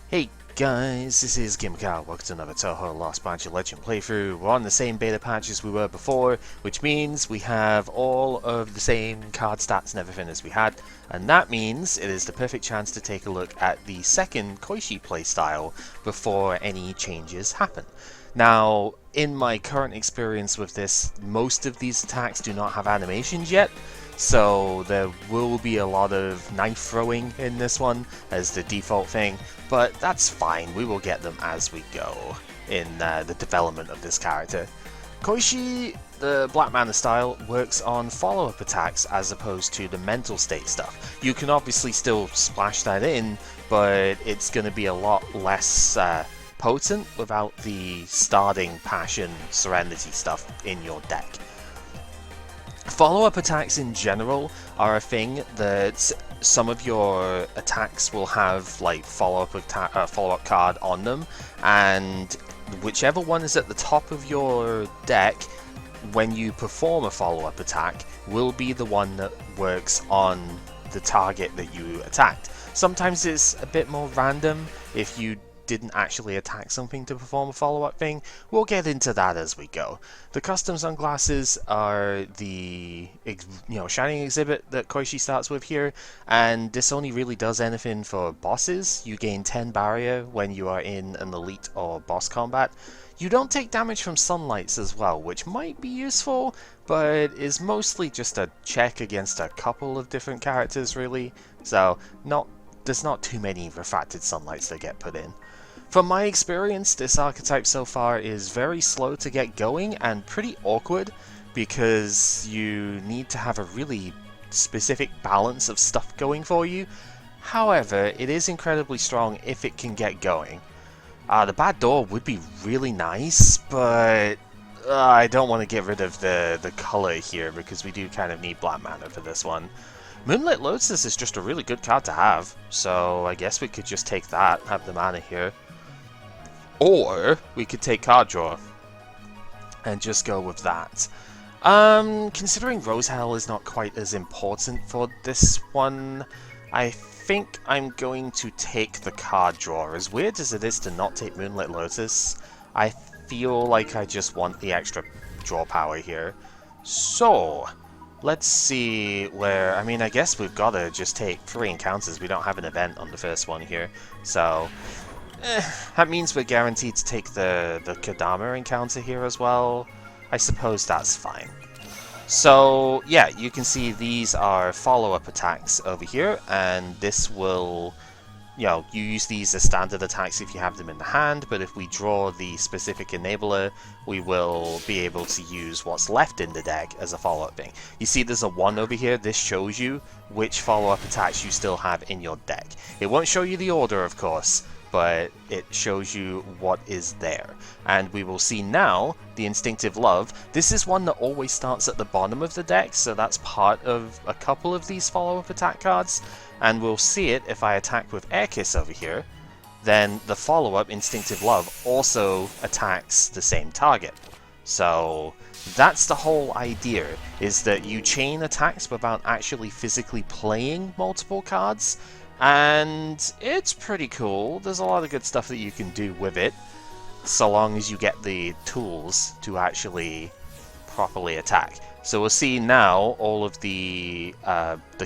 Hey guys, this is Gimcow. Welcome to another Touhou Lost Bounty Legend playthrough. We're on the same beta patch as we were before, which means we have all of the same card stats and everything as we had, and that means it is the perfect chance to take a look at the second Koishi playstyle before any changes happen. Now, in my current experience with this, most of these attacks do not have animations yet, so there will be a lot of knife throwing in this one as the default thing, but that's fine, we will get them as we go in the development of this character. Koishi, the Black Mana style, works on follow-up attacks as opposed to the mental state stuff. You can obviously still splash that in, but it's going to be a lot less potent without the starting passion serenity stuff in your deck. Follow-up attacks in general are a thing that some of your attacks will have like follow-up card on them, and whichever one is at the top of your deck when you perform a follow-up attack will be the one that works on the target that you attacked. Sometimes it's a bit more random if you didn't actually attack something to perform a follow-up thing. We'll get into that as we go. The custom sunglasses are the shining exhibit that Koishi starts with here, and this only really does anything for bosses. You gain 10 barrier when you are in an elite or boss combat. You don't take damage from sunlights as well, which might be useful, but is mostly just a check against a couple of different characters really, so there's not too many refracted sunlights that get put in. From my experience, this archetype so far is very slow to get going and pretty awkward because you need to have a really specific balance of stuff going for you. However, it is incredibly strong if it can get going. The bad door would be really nice, but I don't want to get rid of the color here because we do kind of need black mana for this one. Moonlit Lotus is just a really good card to have, so I guess we could just take that, have the mana here. Or we could take card draw and just go with that. Considering Rosehell is not quite as important for this one, I think I'm going to take the card draw. As weird as it is to not take Moonlit Lotus, I feel like I just want the extra draw power here. So, let's see where... I guess we've got to just take 3 encounters. We don't have an event on the first one here, so... that means we're guaranteed to take the Kodama encounter here as well. I suppose that's fine. So, yeah, you can see these are follow-up attacks over here, and this will... you use these as standard attacks if you have them in the hand, but if we draw the specific enabler, we will be able to use what's left in the deck as a follow-up thing. You see there's a 1 over here. This shows you which follow-up attacks you still have in your deck. It won't show you the order, of course, but it shows you what is there. And we will see now the Instinctive Love. This is one that always starts at the bottom of the deck, so that's part of a couple of these follow-up attack cards. And we'll see it if I attack with Air Kiss over here, then the follow-up Instinctive Love also attacks the same target. So that's the whole idea, is that you chain attacks without actually physically playing multiple cards, and it's pretty cool. There's a lot of good stuff that you can do with it, so long as you get the tools to actually properly attack. So we'll see now all of the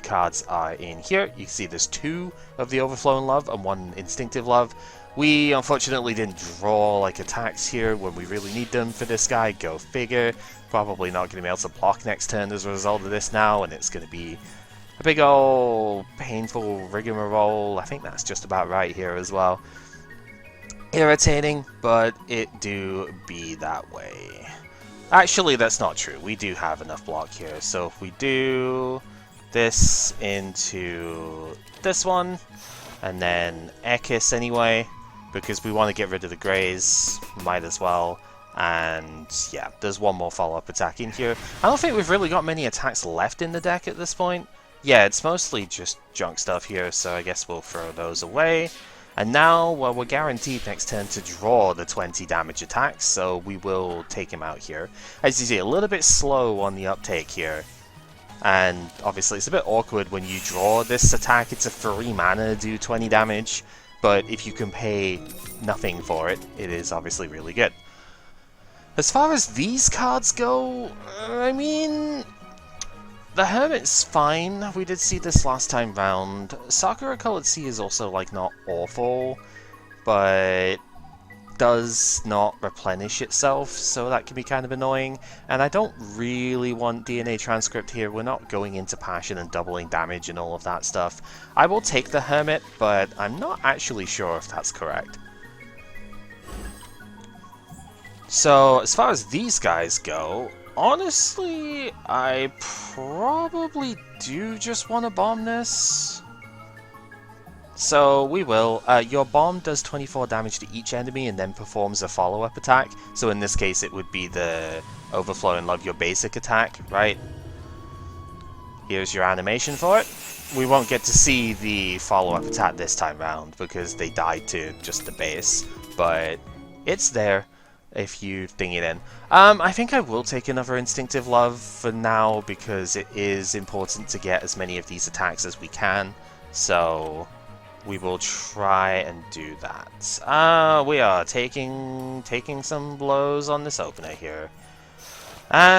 cards are in here. You can see there's 2 of the Overflowing Love and 1 Instinctive Love. We unfortunately didn't draw like attacks here when we really need them for this guy. Go figure. Probably not going to be able to block next turn as a result of this now, and it's going to be a big old painful rigmarole. I think that's just about right here as well. Irritating, but it do be that way. Actually, that's not true. We do have enough block here. So if we do this into this one, and then Ekis anyway, because we want to get rid of the greys, might as well. And yeah, there's 1 more follow-up attack in here. I don't think we've really got many attacks left in the deck at this point. Yeah, it's mostly just junk stuff here, so I guess we'll throw those away. And now, well, we're guaranteed next turn to draw the 20 damage attacks, so we will take him out here. As you see, a little bit slow on the uptake here. And obviously it's a bit awkward when you draw this attack. It's a 3 mana, do 20 damage. but if you can pay nothing for it, it is obviously really good. As far as these cards go, I mean, the Hermit's fine. We did see this last time round. Sakura Colored Sea is also, like, not awful, but does not replenish itself, so that can be kind of annoying. And I don't really want DNA Transcript here. We're not going into Passion and doubling damage and all of that stuff. I will take the Hermit, but I'm not actually sure if that's correct. So, as far as these guys go, honestly, I probably do just want to bomb this. So, we will. Your bomb does 24 damage to each enemy and then performs a follow-up attack. So in this case, it would be the Overflow and Love, your basic attack, right? Here's your animation for it. We won't get to see the follow-up attack this time round because they died to just the base, but it's there if you ding it in. I think I will take another Instinctive Love for now because it is important to get as many of these attacks as we can. So we will try and do that. We are taking some blows on this opener here.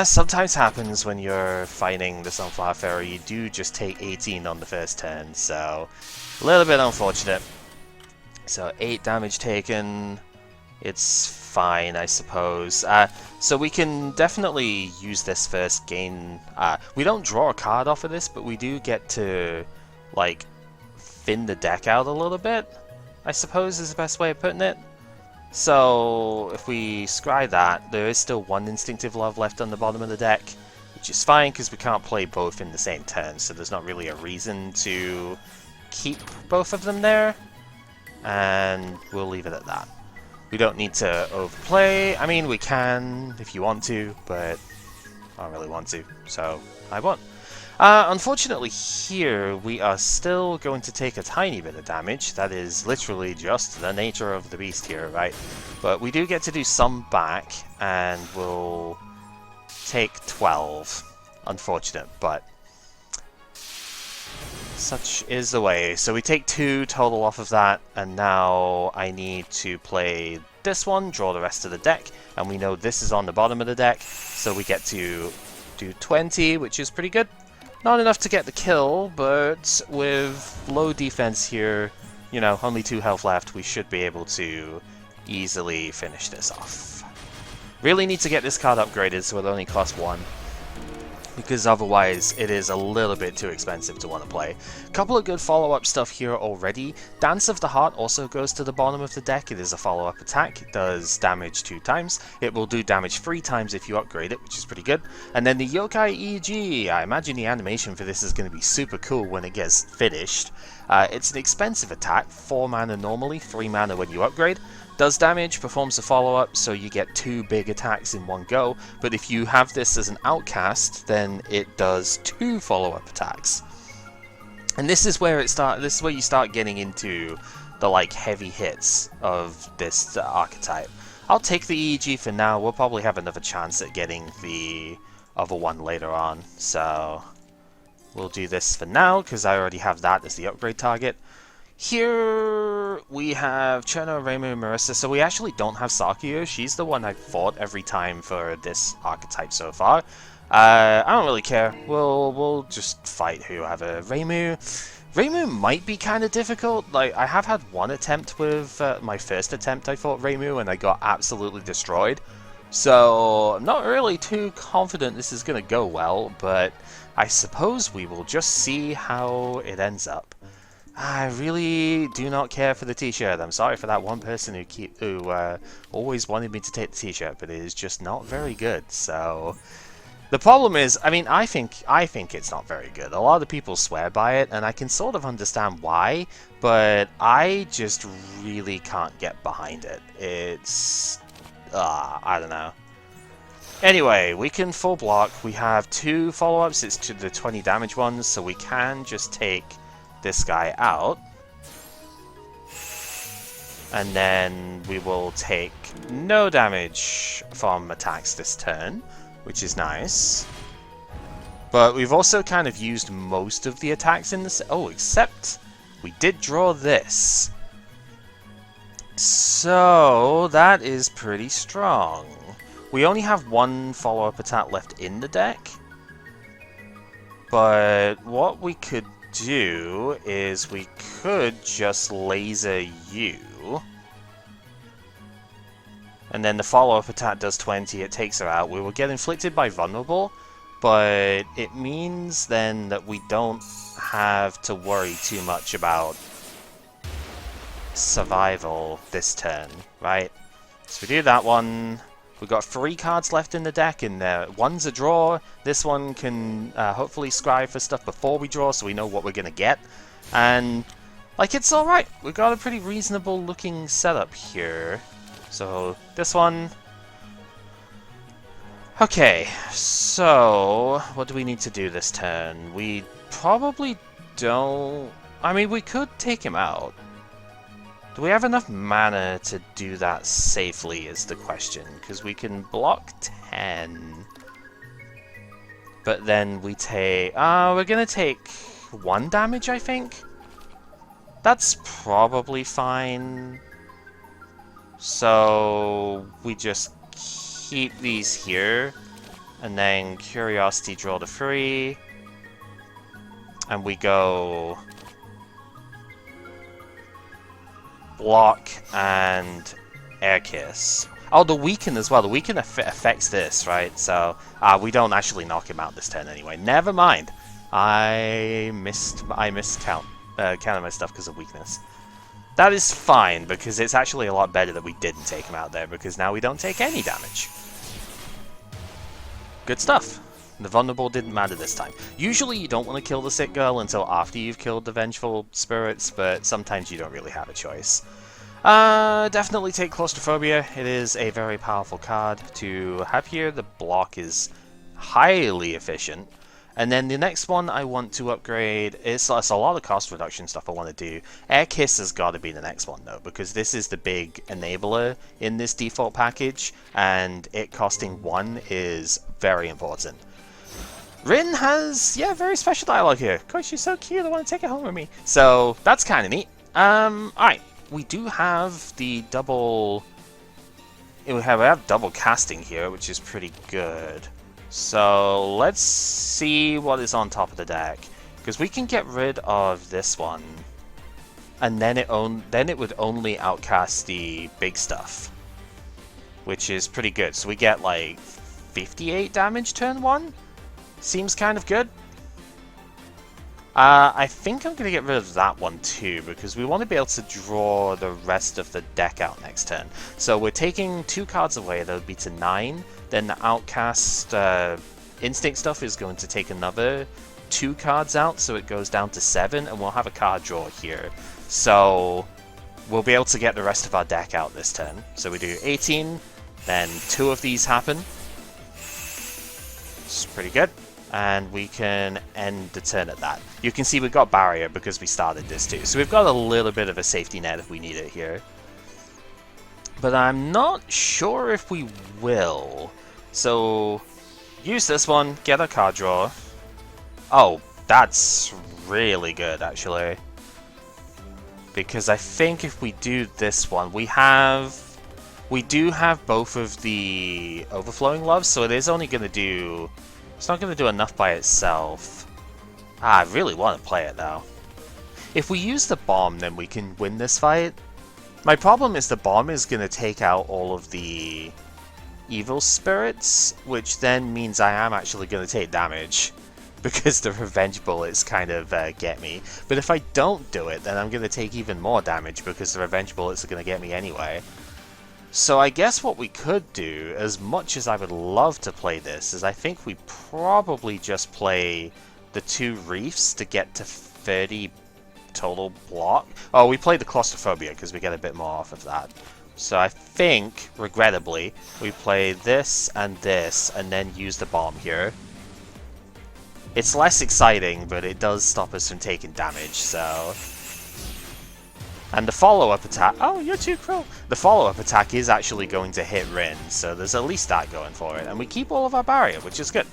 Sometimes happens when you're fighting the Sunflower Fairy. You do just take 18 on the first turn, so a little bit unfortunate. So 8 damage taken. It's fine, I suppose. So we can definitely use this first gain. We don't draw a card off of this, but we do get to, like, thin the deck out a little bit, I suppose is the best way of putting it. So if we scry that, there is still 1 Instinctive Love left on the bottom of the deck, which is fine because we can't play both in the same turn, so there's not really a reason to keep both of them there, and we'll leave it at that. We don't need to overplay. I mean, we can if you want to, but I don't really want to, so I won't. Unfortunately here, we are still going to take a tiny bit of damage. That is literally just the nature of the beast here, right? But we do get to do some back, and we'll take 12. Unfortunate, but such is the way. So we take 2 total off of that, and now I need to play this one, draw the rest of the deck, and we know this is on the bottom of the deck, so we get to do 20, which is pretty good. Not enough to get the kill, but with low defense here, you know, only 2 health left, we should be able to easily finish this off. Really need to get this card upgraded so it only costs 1, because otherwise it is a little bit too expensive to want to play. A couple of good follow-up stuff here already. Dance of the Heart also goes to the bottom of the deck. It is a follow-up attack. It does damage 2 times. It will do damage 3 times if you upgrade it, which is pretty good. And then the Yokai EG. I imagine the animation for this is going to be super cool when it gets finished. It's an expensive attack, 4 mana normally, 3 mana when you upgrade. Does damage, performs a follow-up, so you get 2 big attacks in one go, but if you have this as an outcast, then it does 2 follow-up attacks. And this is where you start getting into the, like, heavy hits of this archetype. I'll take the EEG for now. We'll probably have another chance at getting the other one later on, so we'll do this for now, because I already have that as the upgrade target. Here we have Cherno, Reimu, Marissa, so we actually don't have Sakuyo. She's the one I've fought every time for this archetype so far. I don't really care. We'll just fight whoever. Reimu might be kind of difficult. Like, I have had one attempt with my first attempt I fought Reimu and I got absolutely destroyed. So I'm not really too confident this is going to go well, but I suppose we will just see how it ends up. I really do not care for the t-shirt. I'm sorry for that one person who always wanted me to take the t-shirt, but it is just not very good. So the problem is, I mean, I think it's not very good. A lot of people swear by it, and I can sort of understand why, but I just really can't get behind it. It's I don't know. Anyway, we can full block. We have 2 follow-ups. It's to the 20 damage ones, so we can just take this guy out, and then we will take no damage from attacks this turn, which is nice. But we've also kind of used most of the attacks in this. Oh, except we did draw this. So, that is pretty strong. We only have one follow-up attack left in the deck. But what we could do is we could just laser you. And then the follow-up attack does 20, it takes her out. We will get inflicted by vulnerable, but it means then that we don't have to worry too much about survival this turn, right? So we do that one. We've got 3 cards left in the deck, and one's a draw. This one can hopefully scry for stuff before we draw, so we know what we're going to get. And, like, it's alright. We've got a pretty reasonable looking setup here. So, this one. Okay, so what do we need to do this turn? We probably don't... I mean, we could take him out. Do we have enough mana to do that safely is the question, because we can block 10. But then we take... we're gonna take 1 damage, I think? That's probably fine. So we just keep these here, and then Curiosity draw to 3. And we go... block and air kiss. Oh, the weaken as well. The weaken affects this, right? So we don't actually knock him out this turn anyway. Never mind. I counted my stuff because of weakness. That is fine because it's actually a lot better that we didn't take him out there because now we don't take any damage. Good stuff. The vulnerable didn't matter this time. Usually you don't want to kill the sick girl until after you've killed the vengeful spirits, but sometimes you don't really have a choice. Definitely take Claustrophobia. It is a very powerful card to have here. The block is highly efficient. And then the next one I want to upgrade is a lot of cost reduction stuff I want to do. Air Kiss has got to be the next one though, because this is the big enabler in this default package, and it costing 1 is very important. Rin has, yeah, very special dialogue here. Koishi's so cute, I want to take it home with me. So, that's kind of neat. Alright, we do have the double... We have double casting here, which is pretty good. So, let's see what is on top of the deck. Because we can get rid of this one. And then it would only outcast the big stuff. Which is pretty good. So we get like 58 damage turn 1. Seems kind of good. I think I'm going to get rid of that one too, because we want to be able to draw the rest of the deck out next turn. So we're taking 2 cards away, that would be to 9. Then the Outcast Instinct stuff is going to take another 2 cards out, so it goes down to 7, and we'll have a card draw here. So we'll be able to get the rest of our deck out this turn. So we do 18, then 2 of these happen. It's pretty good. And we can end the turn at that. You can see we've got barrier because we started this too. So we've got a little bit of a safety net if we need it here. But I'm not sure if we will. So use this one, get a card draw. Oh, that's really good actually. Because I think if we do this one, we do have both of the overflowing loves, so it is only going to do... It's not going to do enough by itself. I really want to play it though. If we use the bomb, then we can win this fight. My problem is the bomb is going to take out all of the evil spirits, which then means I am actually going to take damage. Because the revenge bullets kind of get me. But if I don't do it, then I'm going to take even more damage because the revenge bullets are going to get me anyway. So I guess what we could do, as much as I would love to play this, is I think we probably just play the 2 reefs to get to 30 total block. Oh, we played the Claustrophobia because we get a bit more off of that. So I think, regrettably, we play this, and then use the bomb here. It's less exciting, but it does stop us from taking damage, so... And the follow-up attack... Oh, you're too cruel! The follow-up attack is actually going to hit Rin, so there's at least that going for it. And we keep all of our barrier, which is good.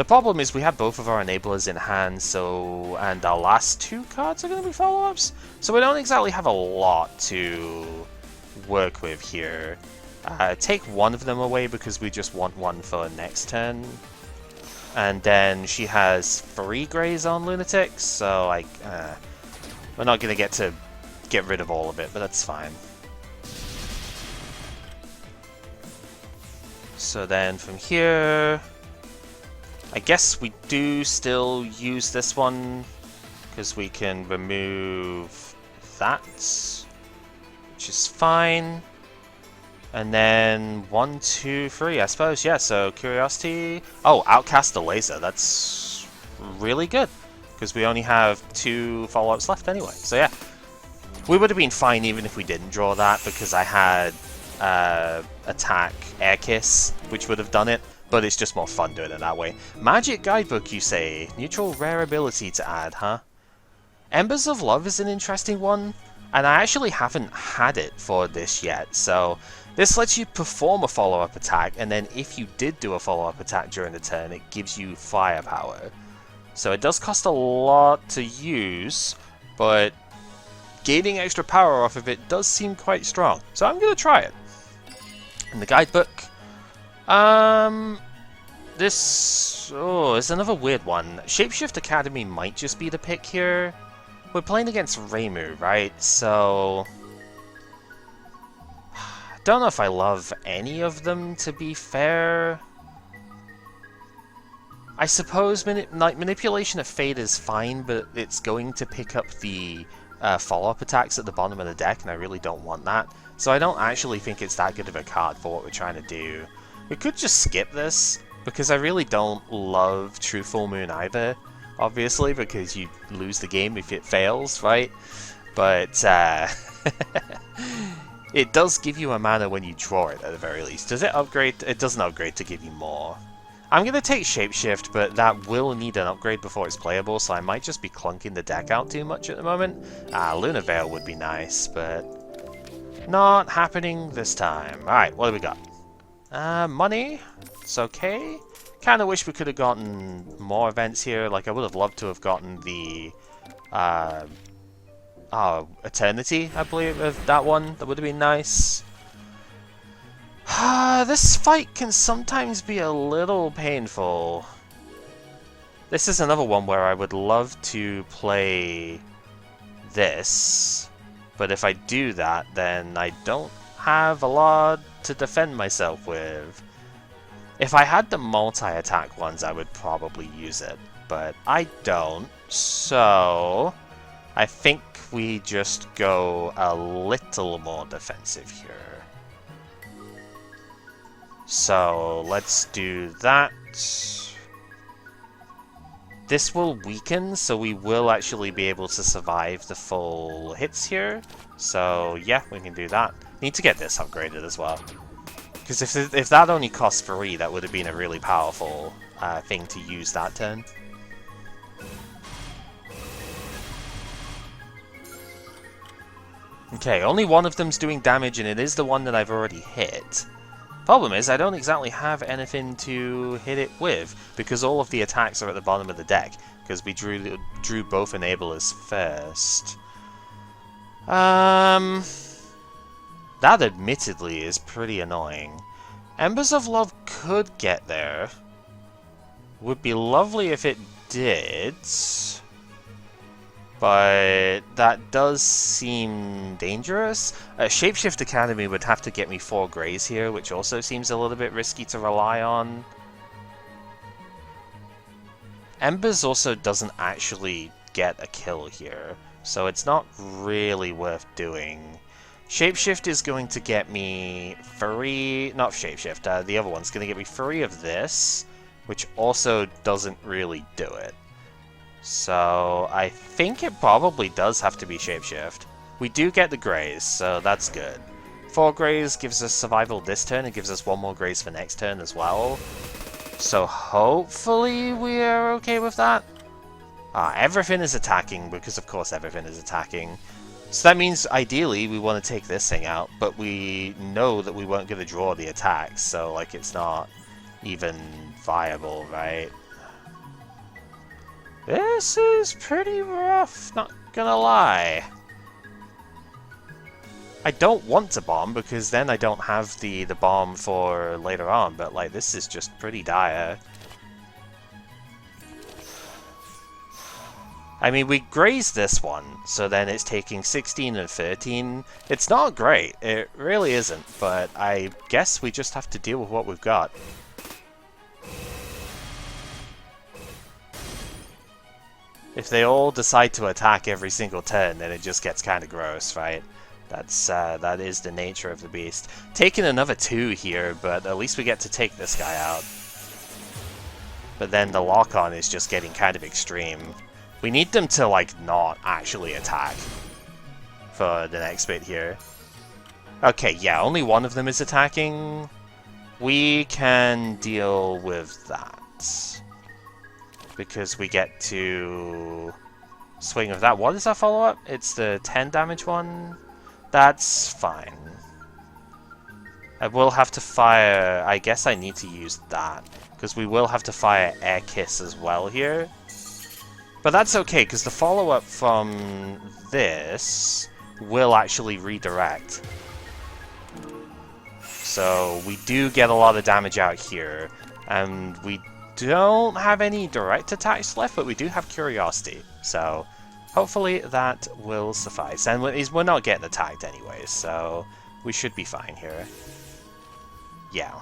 The problem is we have both of our enablers in hand, so and our last 2 cards are going to be follow-ups, so we don't exactly have a lot to work with here. Take one of them away because we just want one for next turn. And then she has 3 Greys on Lunatics, so like we're not going to get rid of all of it, but that's fine. So then from here, I guess we do still use this one, because we can remove that, which is fine. And then 1, 2, 3, I suppose, yeah, so Curiosity. Oh, Outcast the Laser, that's really good, because we only have 2 follow-ups left anyway. So yeah, we would have been fine even if we didn't draw that, because I had Attack Air Kiss, which would have done it. But it's just more fun doing it that way. Magic Guidebook, you say? Neutral rare ability to add, huh? Embers of Love is an interesting one, and I actually haven't had it for this yet, so this lets you perform a follow-up attack, and then if you did do a follow-up attack during the turn, it gives you firepower. So it does cost a lot to use, but gaining extra power off of it does seem quite strong. So I'm going to try it. In the guidebook, this... oh, it's another weird one. Shapeshift Academy might just be the pick here. We're playing against Reimu, right? So... I don't know if I love any of them, to be fair. I suppose Manipulation of Fate is fine, but it's going to pick up the follow-up attacks at the bottom of the deck, and I really don't want that. So I don't actually think it's that good of a card for what we're trying to do. We could just skip this, because I really don't love True Full Moon either, obviously, because you lose the game if it fails, right? But it does give you a mana when you draw it, at the very least. Does it upgrade? It doesn't upgrade to give you more. I'm going to take Shapeshift, but that will need an upgrade before it's playable, so I might just be clunking the deck out too much at the moment. Lunar Veil would be nice, but not happening this time. Alright, what do we got? Money. It's okay. Kind of wish we could have gotten more events here. Like, I would have loved to have gotten the Eternity, I believe, of that one. That would have been nice. This fight can sometimes be a little painful. This is another one where I would love to play this, but if I do that, then I don't have a lot to defend myself with. If I had the multi-attack ones, I would probably use it, but I don't, so I think we just go a little more defensive here. So let's do that. This will weaken, so we will actually be able to survive the full hits here. So yeah, we can do that. Need to get this upgraded as well. Because if that only costs 3, that would have been a really powerful thing to use that turn. Okay, only one of them's doing damage, and it is the one that I've already hit. Problem is, I don't exactly have anything to hit it with, because all of the attacks are at the bottom of the deck, because we drew both enablers first. That admittedly is pretty annoying. Embers of Love could get there. Would be lovely if it did. But that does seem dangerous. Shapeshift Academy would have to get me 4 Greys here, which also seems a little bit risky to rely on. Embers also doesn't actually get a kill here, so it's not really worth doing. Shapeshift is going to get me 3... not Shapeshift, the other one's going to get me 3 of this, which also doesn't really do it. So I think it probably does have to be Shapeshift. We do get the Greys, so that's good. 4 Greys gives us survival this turn, and gives us 1 more Greys for next turn as well. So hopefully we are okay with that. Everything is attacking, because of course everything is attacking. So that means ideally we want to take this thing out, but we know that we weren't going to draw the attacks, so like it's not even viable, right? This is pretty rough, not gonna lie. I don't want to bomb, because then I don't have the bomb for later on, but like, this is just pretty dire. I mean, we grazed this one, so then it's taking 16 and 13. It's not great, it really isn't, but I guess we just have to deal with what we've got. If they all decide to attack every single turn, then it just gets kind of gross, right? That is the nature of the beast. Taking another 2 here, but at least we get to take this guy out. But then the lock-on is just getting kind of extreme. We need them to, like, not actually attack for the next bit here. Okay, yeah, only one of them is attacking. We can deal with that, because we get to swing with that. What is our follow-up? It's the 10 damage one? That's fine. I will have to fire... I guess I need to use that, because we will have to fire Air Kiss as well here. But that's okay, because the follow-up from this will actually redirect. So we do get a lot of damage out here, and we don't have any direct attacks left, but we do have Curiosity. So hopefully that will suffice. And we're not getting attacked anyway, so we should be fine here. Yeah.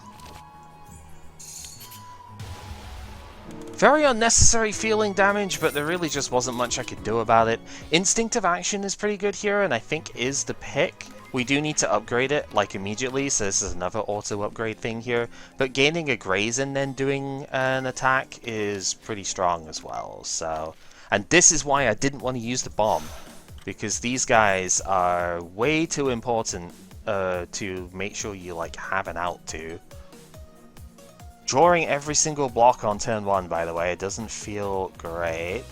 Very unnecessary feeling damage, but there really just wasn't much I could do about it. Instinctive Action is pretty good here, and I think is the pick. We do need to upgrade it, like, immediately, so this is another auto-upgrade thing here. But gaining a Graze and then doing an attack is pretty strong as well, so... And this is why I didn't want to use the bomb, because these guys are way too important to make sure you, like, have an out to. Drawing every single block on turn 1, by the way, it doesn't feel great.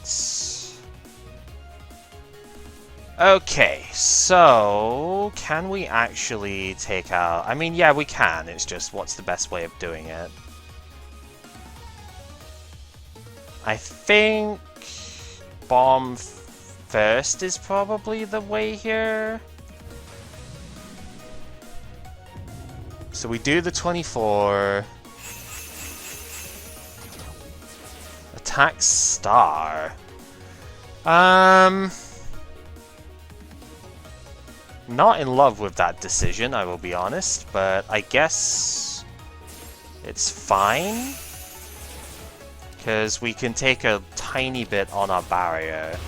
Okay, so can we actually take out... I mean, yeah, we can, it's just what's the best way of doing it? I think bomb first is probably the way here. So we do the 24... Attack star. Not in love with that decision, I will be honest, but I guess it's fine, because we can take a tiny bit on our barrier.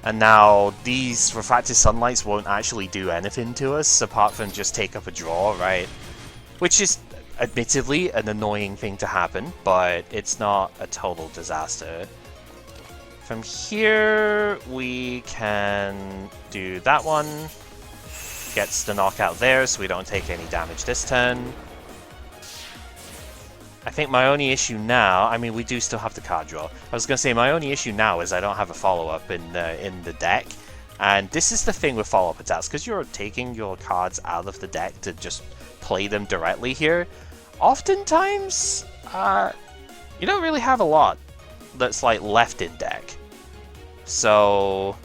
And now these refracted sunlights won't actually do anything to us apart from just take up a draw, right? Which is admittedly an annoying thing to happen, but it's not a total disaster. From here, we can do that one. Gets the knockout there, so we don't take any damage this turn. I think my only issue now, I mean, we do still have the card draw. I was going to say, my only issue now is I don't have a follow-up in the deck. And this is the thing with follow-up attacks, because you're taking your cards out of the deck to just play them directly here. Oftentimes, you don't really have a lot that's like left in deck. So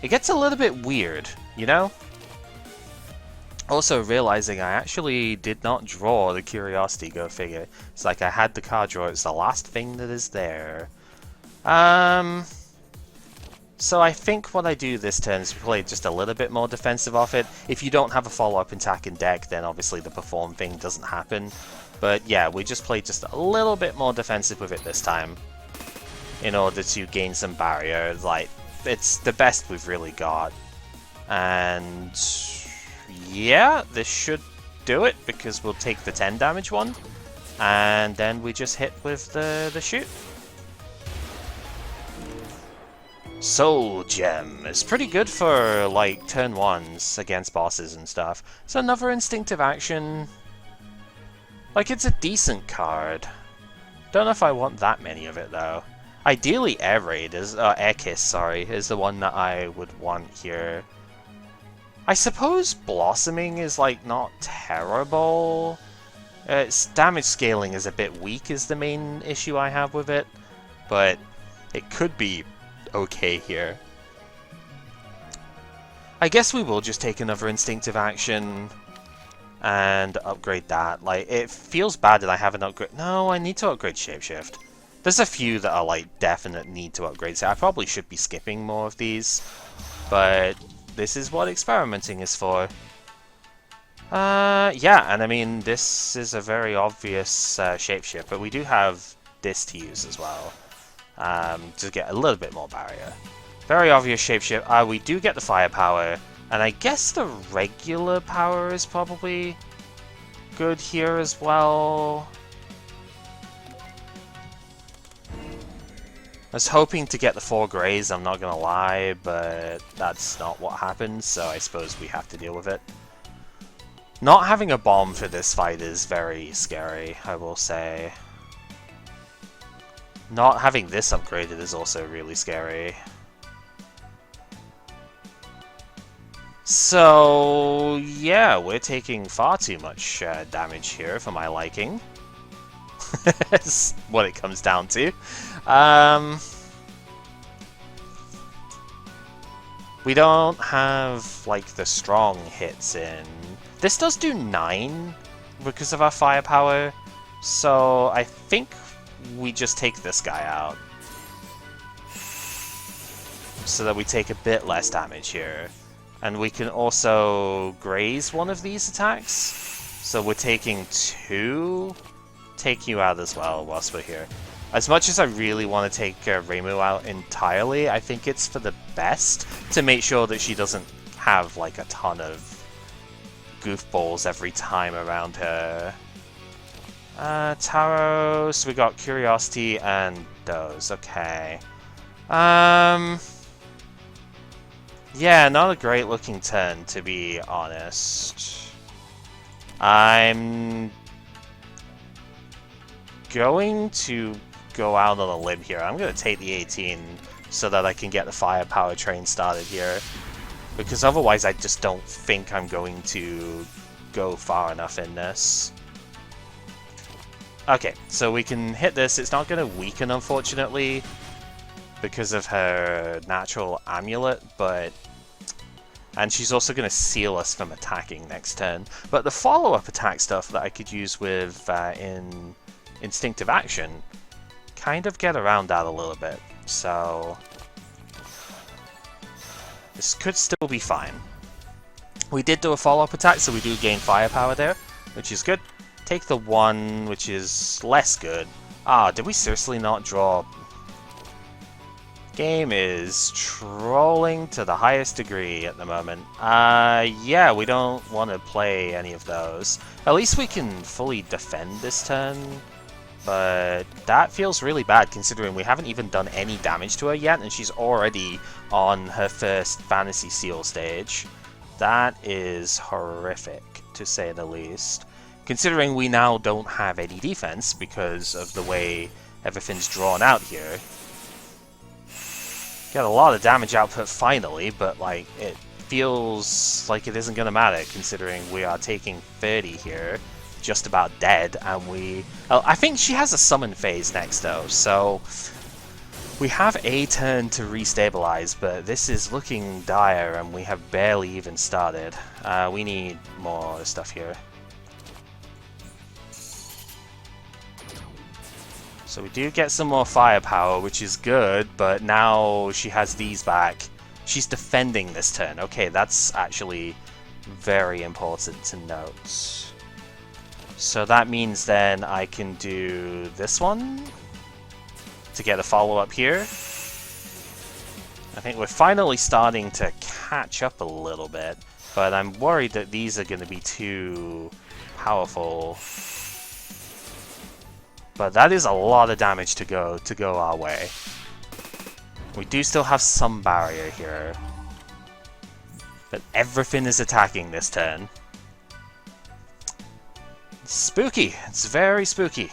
it gets a little bit weird, you know? Also realizing I actually did not draw the Curiosity, go figure. It's like I had the card draw, it's the last thing that is there. So I think what I do this turn is play just a little bit more defensive off it. If you don't have a follow-up attack in deck, then obviously the perform thing doesn't happen. But yeah, we just play just a little bit more defensive with it this time, in order to gain some barrier. Like, it's the best we've really got. And yeah, this should do it, because we'll take the 10 damage one, and then we just hit with the shoot. Soul Gem is pretty good for, like, turn 1s against bosses and stuff. So another instinctive action. Like, it's a decent card. Don't know if I want that many of it, though. Ideally, Air Raid is, Air Kiss, sorry, is the one that I would want here. I suppose Blossoming is, like, not terrible. Its damage scaling is a bit weak is the main issue I have with it, but it could be okay here. I guess we will just take another instinctive action and upgrade that. Like, it feels bad that I haven't upgraded. No, I need to upgrade Shapeshift. There's a few that are like definite need to upgrade, so I probably should be skipping more of these, but this is what experimenting is for. Yeah, and I mean, this is a very obvious shapeshift, but we do have this to use as well, to get a little bit more barrier. Very obvious shapeshift. We do get the firepower, and I guess the regular power is probably good here as well. I was hoping to get the 4 greys, I'm not gonna lie, but that's not what happened, so I suppose we have to deal with it. Not having a bomb for this fight is very scary, I will say. Not having this upgraded is also really scary. So, yeah, we're taking far too much damage here for my liking. That's what it comes down to. We don't have, like, the strong hits in. This does do 9 because of our firepower, so I think we just take this guy out. So that we take a bit less damage here. And we can also graze one of these attacks. So we're taking 2. Take you out as well whilst we're here. As much as I really want to take Reimu out entirely, I think it's for the best to make sure that she doesn't have like a ton of goofballs every time around her. Taro, so we got Curiosity and those, okay. Yeah, not a great looking turn, to be honest. I'm going to go out on a limb here. I'm going to take the 18 so that I can get the firepower train started here. Because otherwise I just don't think I'm going to go far enough in this. Okay, so we can hit this. It's not going to weaken, unfortunately, because of her natural amulet, but... And she's also going to seal us from attacking next turn. But the follow-up attack stuff that I could use with in instinctive action kind of get around that a little bit. So this could still be fine. We did do a follow-up attack, so we do gain firepower there, which is good. Take the 1, which is less good. Did we seriously not draw? Game is trolling to the highest degree at the moment. Yeah, we don't want to play any of those. At least we can fully defend this turn, but that feels really bad considering we haven't even done any damage to her yet, and she's already on her first Fantasy Seal stage. That is horrific, to say the least. Considering we now don't have any defense because of the way everything's drawn out here. Get a lot of damage output finally, but like it feels like it isn't going to matter considering we are taking 30 here, just about dead, and we... I think she has a summon phase next though, so we have a turn to restabilize, but this is looking dire and we have barely even started. We need more stuff here. So we do get some more firepower, which is good, but now she has these back. She's defending this turn. Okay, that's actually very important to note. So that means then I can do this one to get a follow-up here. I think we're finally starting to catch up a little bit, but I'm worried that these are going to be too powerful. But that is a lot of damage to go our way. We do still have some barrier here. But everything is attacking this turn. It's spooky. It's very spooky.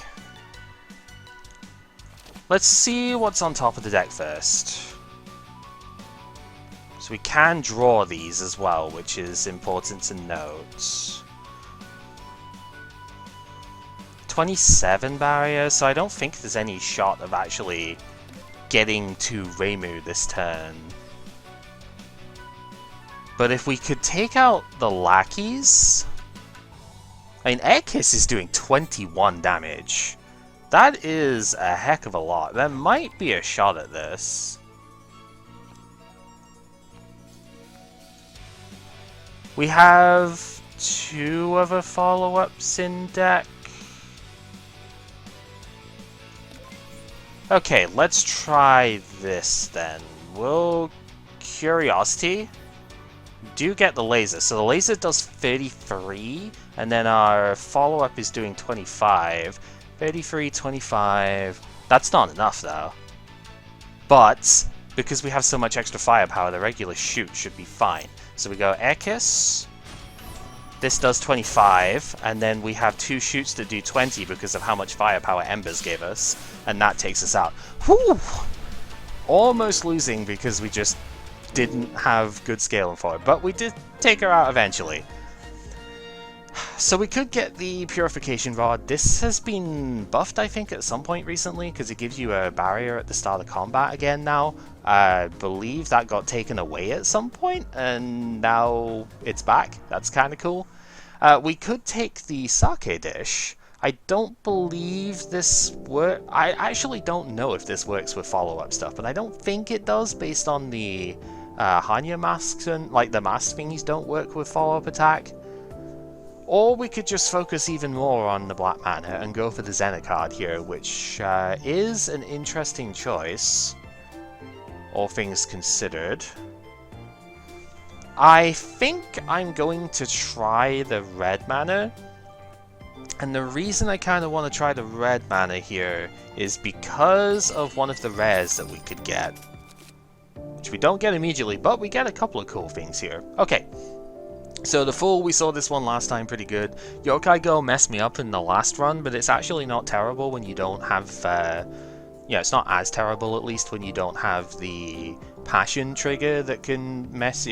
Let's see what's on top of the deck first. So we can draw these as well, which is important to note. 27 barrier, so I don't think there's any shot of actually getting to Reimu this turn. But if we could take out the lackeys... I mean, Air Kiss is doing 21 damage. That is a heck of a lot. There might be a shot at this. We have 2 other follow-ups in deck. Okay, let's try this then. Will Curiosity do get the laser. So the laser does 33, and then our follow-up is doing 25. 33, 25... That's not enough, though. But, because we have so much extra firepower, the regular shoot should be fine. So we go Air Kiss. This does 25, and then we have 2 shoots that do 20 because of how much firepower Embers gave us, and that takes us out. Whew! Almost losing because we just didn't have good scaling for it, but we did take her out eventually. So we could get the Purification Rod. This has been buffed, I think, at some point recently, because it gives you a barrier at the start of combat again now. I believe that got taken away at some point, and now it's back. That's kind of cool. We could take the Sake Dish. I don't believe this works. I actually don't know if this works with follow-up stuff, but I don't think it does based on the Hanya masks, and like the mask thingies don't work with follow-up attack. Or we could just focus even more on the black mana and go for the Zenith card here, which is an interesting choice, all things considered. I think I'm going to try the red mana, and the reason I kind of want to try the red mana here is because of one of the rares that we could get, which we don't get immediately, but we get a couple of cool things here. Okay. So the Fool, we saw this one last time pretty good. Yokai Go messed me up in the last run, but it's actually not terrible when you don't have... yeah, it's not as terrible at least when you don't have the Passion trigger that can mess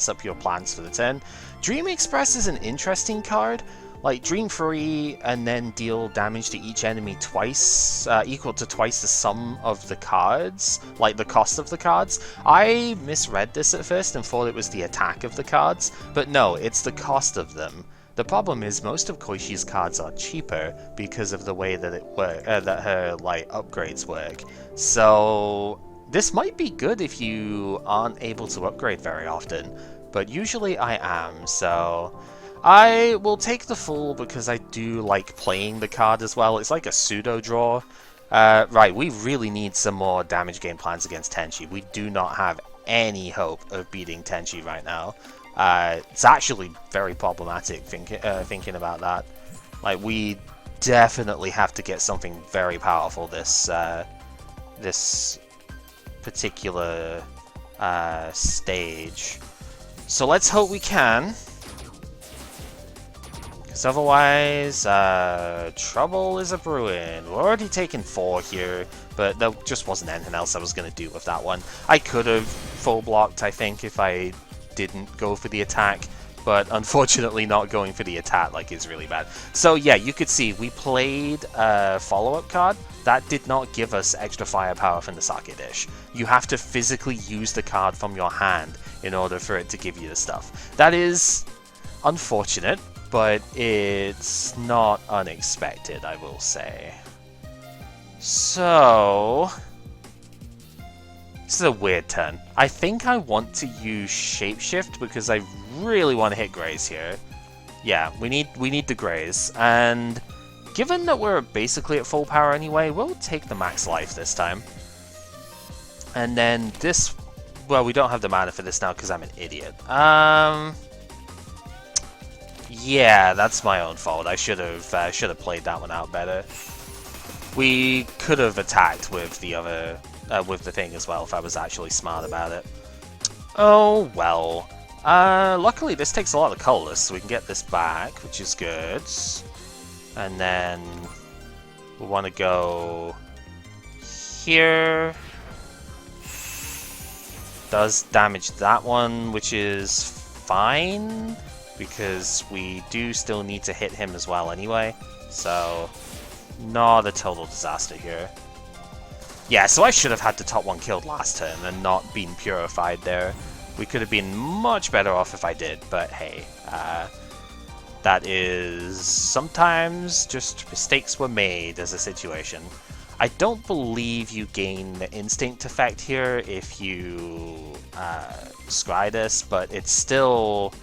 up your plans for the turn. Dream Express is an interesting card. Like, Dream Free and then deal damage to each enemy twice, equal to twice the sum of the cards, like the cost of the cards. I misread this at first and thought it was the attack of the cards, but no, it's the cost of them. The problem is most of Koishi's cards are cheaper because of the way that that her like upgrades work. So this might be good if you aren't able to upgrade very often, but usually I am, so... I will take the Fool because I do like playing the card as well. It's like a pseudo draw. Right, we really need some more damage game plans against Tenchi. We do not have any hope of beating Tenchi right now. It's actually very problematic thinking about that. Like, we definitely have to get something very powerful this this particular stage. So let's hope we can. Because otherwise, trouble is a-brewing. We're already taking 4 here, but there just wasn't anything else I was going to do with that one. I could have full blocked, I think, if I didn't go for the attack, but unfortunately not going for the attack like is really bad. So yeah, you could see we played a follow-up card. That did not give us extra firepower from the Sake Dish. You have to physically use the card from your hand in order for it to give you the stuff. That is unfortunate, but it's not unexpected, I will say. So... this is a weird turn. I think I want to use Shapeshift because I really want to hit Graze here. Yeah, we need the Graze, and given that we're basically at full power anyway, we'll take the max life this time. And then this... well, we don't have the mana for this now because I'm an idiot. Yeah, that's my own fault. I should have played that one out better. We could have attacked with the other, with the thing as well if I was actually smart about it. Oh well. Luckily this takes a lot of colors, so we can get this back, which is good. And then we want to go here. Does damage that one, which is fine, because we do still need to hit him as well anyway. So Not a total disaster here. Yeah, so I should have had the top one killed last turn and not been purified there. We could have been much better off if I did, but hey. That is... sometimes just mistakes were made as a situation. I don't believe you gain the instinct effect here if you scry this, but it's still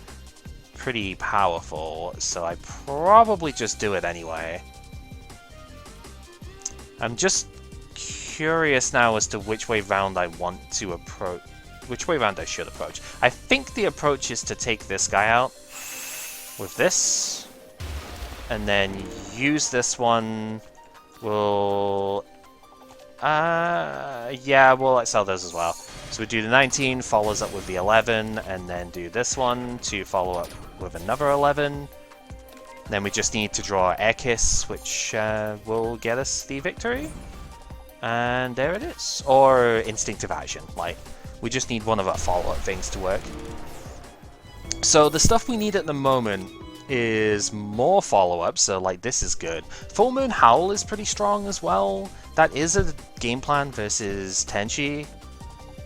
pretty powerful, so I probably just do it anyway. I'm just curious now as to which way round I want to approach, which way round I should approach. I think the approach is to take this guy out with this, and then use this one. We'll... yeah, we'll sell those as well. So we do the 19, follows up with the 11, and then do this one to follow up with another 11. Then we just need to draw Air Kiss, which will get us the victory. And there it is. Or Instinctive Action. Like, we just need one of our follow-up things to work. So the stuff we need at the moment is more follow-ups, so like this is good. Full Moon Howl is pretty strong as well. That is a game plan versus Tenchi.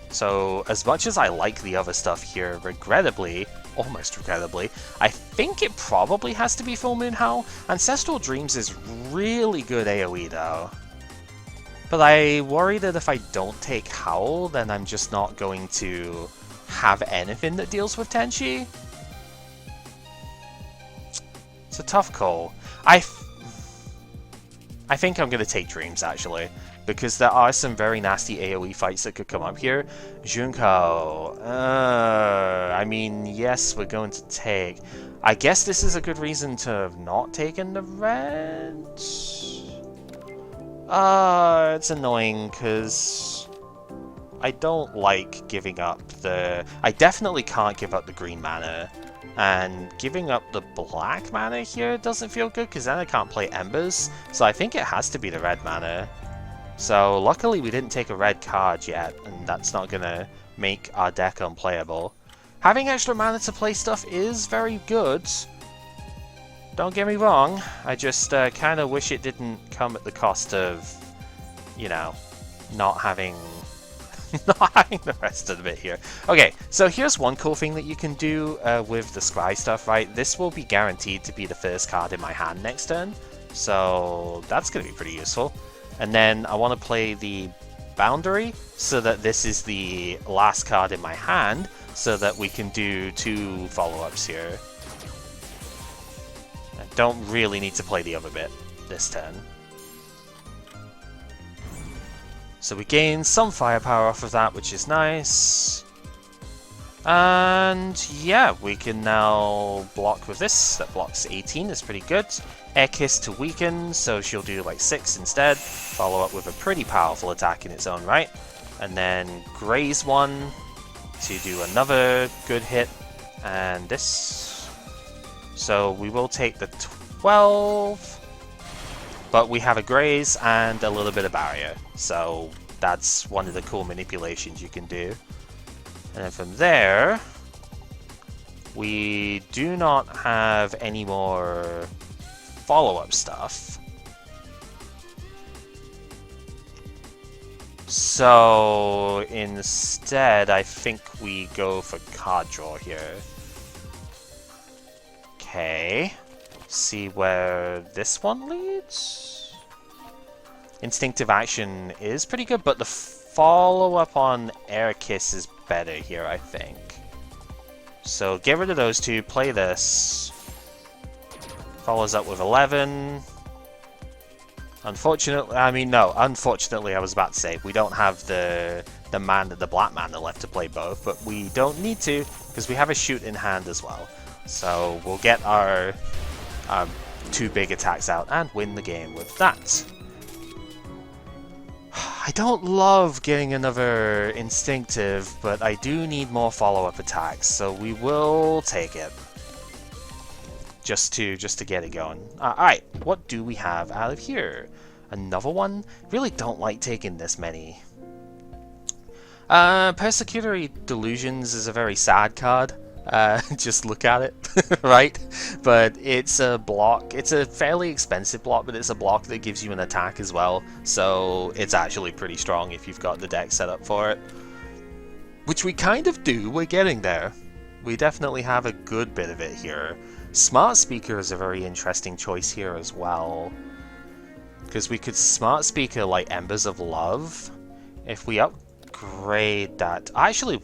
So as much as I like the other stuff here, regrettably, almost regrettably, I think it probably has to be Full Moon Howl. Ancestral Dreams is really good AoE though. But I worry that if I don't take Howl, then I'm just not going to have anything that deals with Tenchi. It's a tough call. I think I'm going to take Dreams, actually, because there are some very nasty AoE fights that could come up here. Junko. I mean, yes, we're going to take... I guess this is a good reason to have not taken the red. It's annoying, because I don't like giving up the... I definitely can't give up the green mana. And giving up the black mana here doesn't feel good, because then I can't play Embers. So I think it has to be the red mana. So luckily we didn't take a red card yet, and that's not going to make our deck unplayable. Having extra mana to play stuff is very good. Don't get me wrong, I just kind of wish it didn't come at the cost of, you know, not having... not having the rest of the bit here. Okay, so here's one cool thing that you can do with the scry stuff, right? This will be guaranteed to be the first card in my hand next turn, so that's going to be pretty useful. And then I want to play the Boundary so that this is the last card in my hand, so that we can do 2 follow-ups here. I don't really need to play the other bit this turn. So we gain some firepower off of that, which is nice. And yeah, we can now block with this. That blocks 18, is pretty good. Air Kiss to weaken, so she'll do like 6 instead. Follow up with a pretty powerful attack in its own right. And then Graze one to do another good hit. And this. So we will take the 12. But we have a Graze and a little bit of Barrier, so that's one of the cool manipulations you can do. And then from there, we do not have any more follow-up stuff. So instead, I think we go for card draw here. Okay. See where this one leads. Instinctive Action is pretty good, but the follow-up on Air Kiss is better here, I think. So get rid of those two, play this. Follows up with 11. Unfortunately, unfortunately I was about to say, we don't have the black mana left to play both, but we don't need to, because we have a shoot in hand as well. So we'll get our 2 big attacks out and win the game with that. I don't love getting another Instinctive, but I do need more follow-up attacks, so we will take it. Just to get it going. Alright, what do we have out of here? Another one? Really don't like taking this many. Persecutory Delusions is a very sad card. Just look at it, right? But it's a block. It's a fairly expensive block, but it's a block that gives you an attack as well. So it's actually pretty strong if you've got the deck set up for it. Which we kind of do. We're getting there. We definitely have a good bit of it here. Smart Speaker is a very interesting choice here as well. Because we could Smart Speaker like Embers of Love. If we upgrade that... Actually,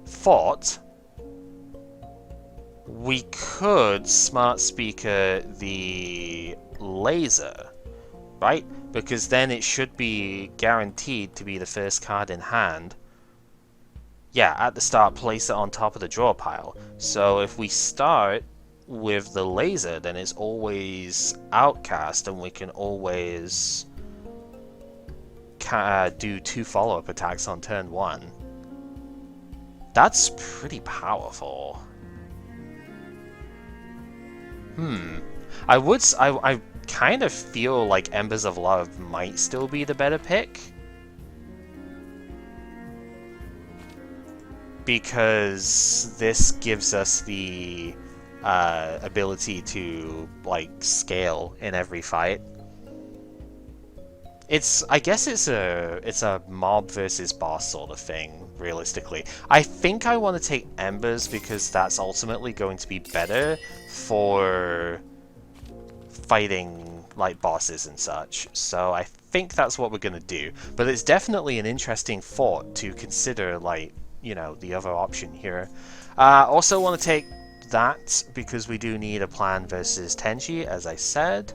thought we could Smart Speaker the laser, right? Because then it should be guaranteed to be the first card in hand. Yeah, at the start, place it on top of the draw pile. So if we start with the laser, then it's always outcast, and we can always do 2 follow-up attacks on turn 1. That's pretty powerful. I kind of feel like Embers of Love might still be the better pick. Because this gives us the ability to like scale in every fight. I guess it's a mob versus boss sort of thing, realistically. I think I want to take Embers because that's ultimately going to be better for fighting like bosses and such. So I think that's what we're going to do. But it's definitely an interesting thought to consider, like, you know, the other option here. Also want to take that because we do need a plan versus Tenchi, as I said.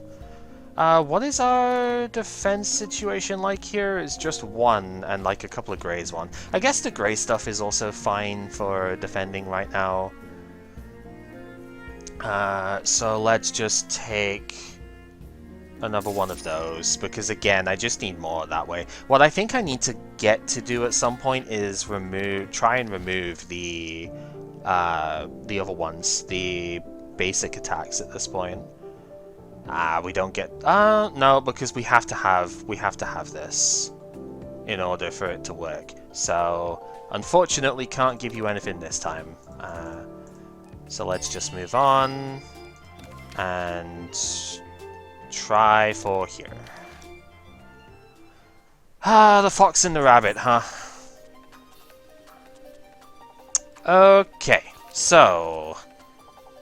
What is our defense situation like here? It's just 1 and like a couple of grays 1. I guess the gray stuff is also fine for defending right now. So let's just take another one of those, because again, I just need more that way. What I think I need to get to do at some point is try and remove the other ones, the basic attacks at this point. We don't get... no, because we have to have this in order for it to work. So, unfortunately, can't give you anything this time. So let's just move on and try for here. The fox and the rabbit, huh? Okay, so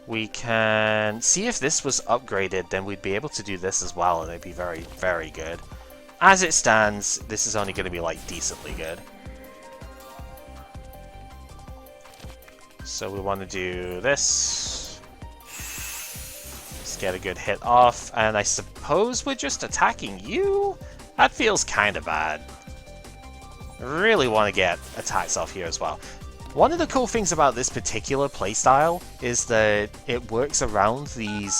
we can see if this was upgraded, then we'd be able to do this as well, and it'd be very, very good. As it stands, this is only going to be like decently good. So we want to do this. Let's get a good hit off, and I suppose we're just attacking you? That feels kind of bad. Really want to get attacks off here as well. One of the cool things about this particular playstyle is that it works around these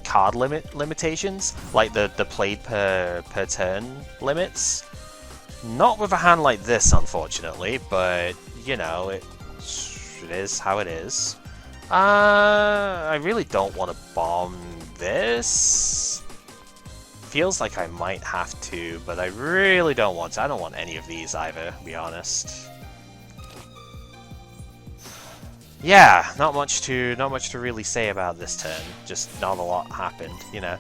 card limitations, like the played per turn limits. Not with a hand like this, unfortunately, but, you know, it is how it is. I really don't want to bomb this. Feels like I might have to, but I really don't want to. I don't want any of these either, to be honest. Yeah, not much to really say about this turn. Just not a lot happened, you know.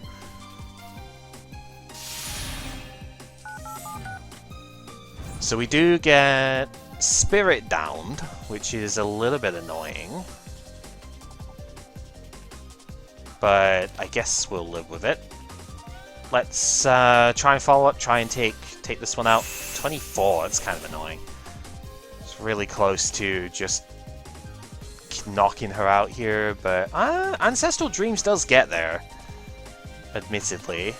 So we do get Spirit downed, which is a little bit annoying. But I guess we'll live with it. Let's try and follow up, try and take this one out. 24, it's kind of annoying. It's really close to just knocking her out here, but Ancestral Dreams does get there, admittedly.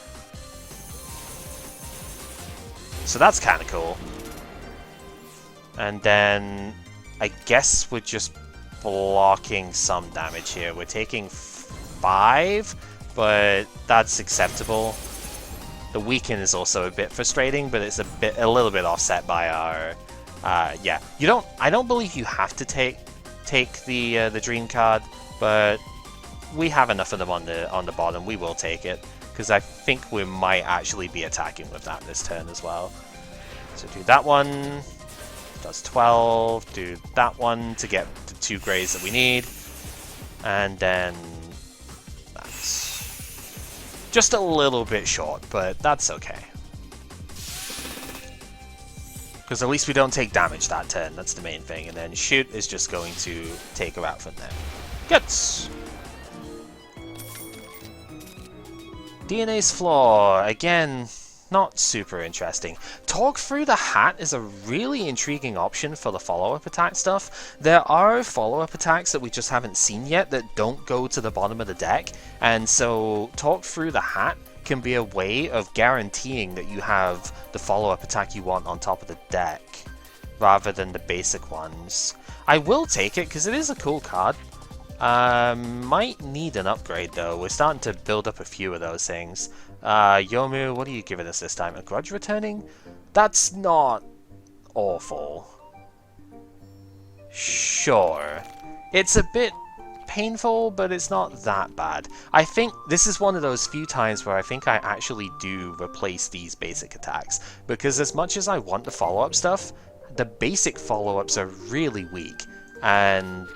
So that's kind of cool. And then I guess we're just blocking some damage here. We're taking 5, but that's acceptable. The weaken is also a bit frustrating, but it's a little bit offset by our yeah. I don't believe you have to take the dream card, but we have enough of them on the bottom. We will take it because I think we might actually be attacking with that this turn as well. So do that one, does 12. Do that one to get to 2 grays that we need. And then that's just a little bit short, but that's okay. Because at least we don't take damage that turn, that's the main thing. And then shoot is just going to take her out from there. Good! DNA's flaw, again, not super interesting. Talk through the hat is a really intriguing option for the follow-up attack stuff. There are follow-up attacks that we just haven't seen yet that don't go to the bottom of the deck, and so talk through the hat can be a way of guaranteeing that you have the follow-up attack you want on top of the deck, rather than the basic ones. I will take it, because it is a cool card. Might need an upgrade though. We're starting to build up a few of those things. Yomu, what are you giving us this time? A grudge returning? That's not awful. Sure. It's a bit painful, but it's not that bad. I think this is one of those few times where I think I actually do replace these basic attacks, because as much as I want the follow-up stuff, the basic follow-ups are really weak, and